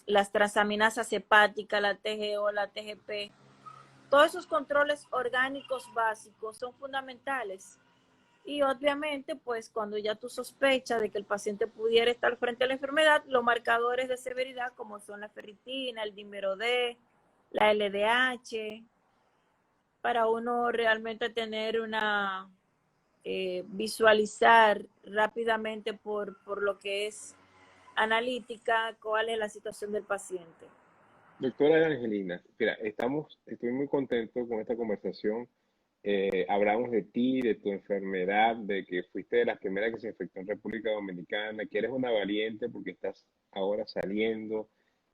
Speaker 2: las transaminasas hepáticas, la TGO, la TGP, todos esos controles orgánicos básicos son fundamentales. Y obviamente, pues cuando ya tú sospechas de que el paciente pudiera estar frente a la enfermedad, los marcadores de severidad como son la ferritina, el dímero D, la LDH, para uno realmente tener una, visualizar rápidamente por lo que es analítica cuál es la situación del paciente.
Speaker 1: Doctora Angelina, mira, estoy muy contento con esta conversación. Hablamos de ti, de tu enfermedad, de que fuiste de las primeras que se infectó en República Dominicana, que eres una valiente porque estás ahora saliendo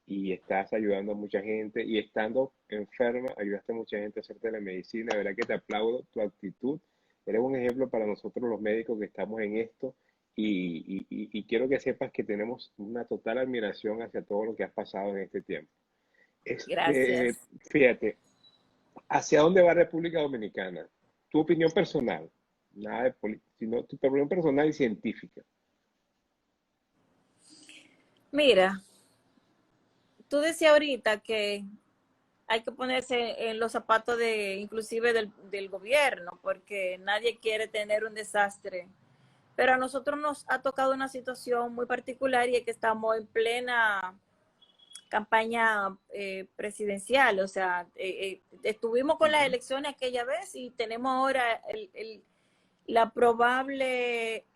Speaker 1: y estás ayudando a mucha gente y estando enferma, ayudaste a mucha gente a hacer telemedicina. La verdad que te aplaudo tu actitud. Eres un ejemplo para nosotros los médicos que estamos en esto y quiero que sepas que tenemos una total admiración hacia todo lo que has pasado en este tiempo.
Speaker 2: Gracias.
Speaker 1: Fíjate, ¿hacia dónde va República Dominicana? Tu opinión personal, nada de política, sino tu opinión personal y científica.
Speaker 2: Mira, tú decías ahorita que hay que ponerse en los zapatos de inclusive del gobierno, porque nadie quiere tener un desastre. Pero a nosotros nos ha tocado una situación muy particular y es que estamos en plena campaña presidencial. O sea, estuvimos con las
Speaker 1: Ujú.
Speaker 2: elecciones aquella vez y tenemos ahora la probable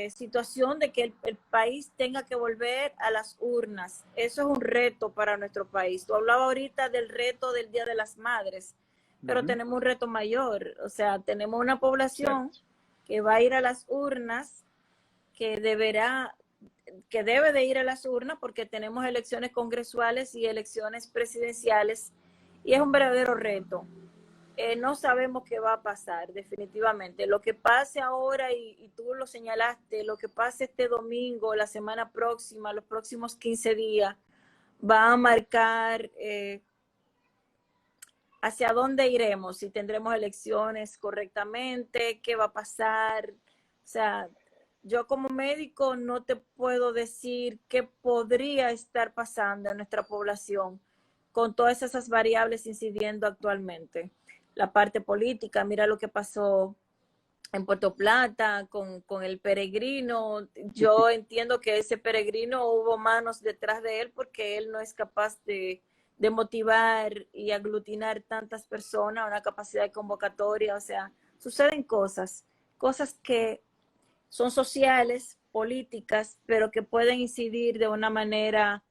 Speaker 2: situación de que el país tenga que volver a las urnas. Eso es un reto para nuestro país. Tú hablabas ahorita del reto del Día de las Madres, pero
Speaker 1: Ujú.
Speaker 2: tenemos un reto mayor. O sea, tenemos una población
Speaker 1: Exacto.
Speaker 2: que va a ir a las urnas que debe de ir a las urnas porque tenemos elecciones congresuales y elecciones presidenciales y es un verdadero reto. No sabemos qué va a pasar definitivamente. Lo que pase ahora, y tú lo señalaste, lo que pase este domingo, la semana próxima, los próximos 15 días, va a marcar hacia dónde iremos, si tendremos elecciones correctamente, qué va a pasar. O sea, yo como médico no te puedo decir qué podría estar pasando en nuestra población con todas esas variables incidiendo actualmente. La parte política, mira lo que pasó en Puerto Plata con el peregrino. Yo entiendo que ese peregrino hubo manos detrás de él porque él no es capaz de motivar y aglutinar tantas personas, una capacidad de convocatoria. O sea, suceden cosas que son sociales, políticas, pero que pueden incidir de una manera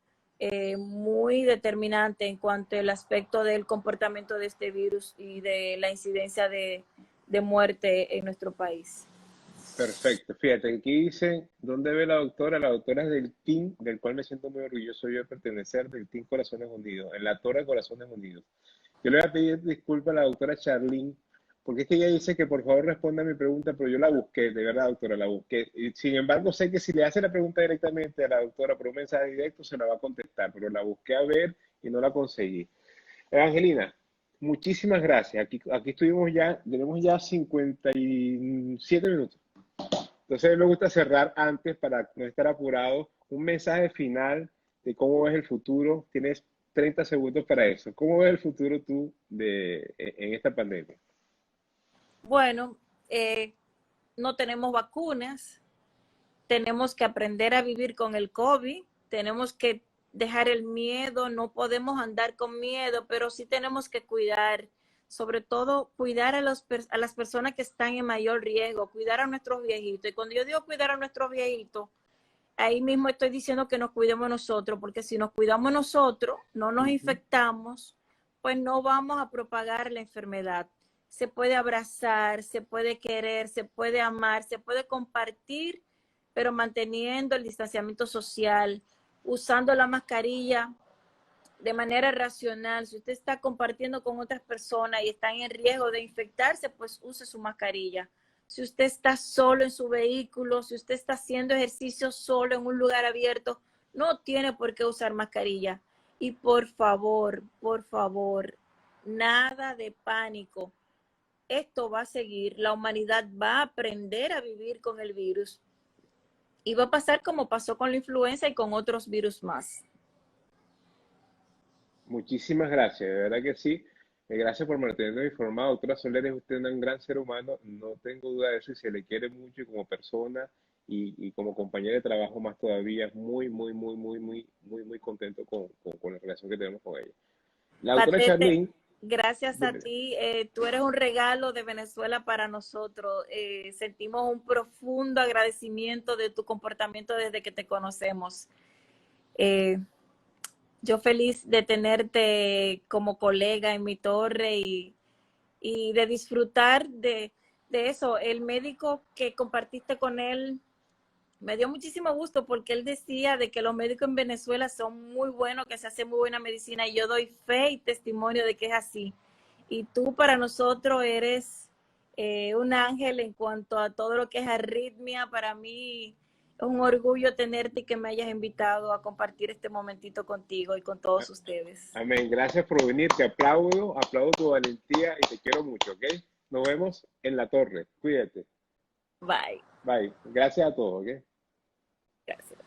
Speaker 2: muy determinante en cuanto al aspecto del comportamiento de este virus y de la incidencia de muerte en nuestro país.
Speaker 1: Perfecto. Fíjate, aquí dice, ¿dónde ve la doctora? La doctora es del team, del cual me siento muy orgulloso yo de pertenecer, del Team Corazones Unidos, en la Torre Corazones Unidos. Yo le voy a pedir disculpas a la doctora Charlene, porque es que ella dice que por favor responda a mi pregunta, pero yo la busqué, de verdad, doctora, la busqué. Y, sin embargo, sé que si le hace la pregunta directamente a la doctora por un mensaje directo, se la va a contestar, pero la busqué a ver y no la conseguí. Evangelina, muchísimas gracias. Aquí estuvimos ya, tenemos ya 57 minutos. Entonces, a mí me gusta cerrar antes para no estar apurado. Un mensaje final de cómo ves el futuro. Tienes 30 segundos para eso. ¿Cómo ves el futuro tú en esta pandemia?
Speaker 2: Bueno, no tenemos vacunas, tenemos que aprender a vivir con el COVID, tenemos que dejar el miedo, no podemos andar con miedo, pero sí tenemos que cuidar, sobre todo cuidar a las personas que están en mayor riesgo, cuidar a nuestros viejitos. Y cuando yo digo cuidar a nuestros viejitos, ahí mismo estoy diciendo que nos cuidemos nosotros, porque si nos cuidamos nosotros, no nos infectamos, pues no vamos a propagar la enfermedad. Se puede abrazar, se puede querer, se puede amar, se puede compartir, pero manteniendo el distanciamiento social, usando la mascarilla de manera racional. Si usted está compartiendo con otras personas y están en riesgo de infectarse, pues use su mascarilla. Si usted está solo en su vehículo, si usted está haciendo ejercicio solo en un lugar abierto, no tiene por qué usar mascarilla. Y por favor, nada de pánico. Esto va a seguir, la humanidad va a aprender a vivir con el virus y va a pasar como pasó con la influenza y con otros virus más.
Speaker 1: Muchísimas gracias, de verdad que sí. Gracias por mantenernos informados. Doctora Soler, es usted un gran ser humano, no tengo duda de eso, y se le quiere mucho y como persona y como compañera de trabajo más todavía, muy contento con la relación que tenemos con ella. La doctora
Speaker 2: Patete,
Speaker 1: Charlene,
Speaker 2: gracias a
Speaker 1: dime.
Speaker 2: ti, tú eres un regalo de Venezuela para nosotros. Sentimos un profundo agradecimiento de tu comportamiento desde que te conocemos. Eh, yo feliz de tenerte como colega en mi torre y de disfrutar de eso. El médico que compartiste con él me dio muchísimo gusto porque él decía de que los médicos en Venezuela son muy buenos, que se hace muy buena medicina, y yo doy fe y testimonio de que es así. Y tú para nosotros eres un ángel en cuanto a todo lo que es arritmia. Para mí es un orgullo tenerte y que me hayas invitado a compartir este momentito contigo y con todos ustedes.
Speaker 1: Amén. Gracias por venir. Te aplaudo tu valentía y te quiero mucho, ¿ok? Nos vemos en la torre. Cuídate.
Speaker 2: Bye.
Speaker 1: Bye. Gracias a todos, ¿ok?
Speaker 2: Gracias.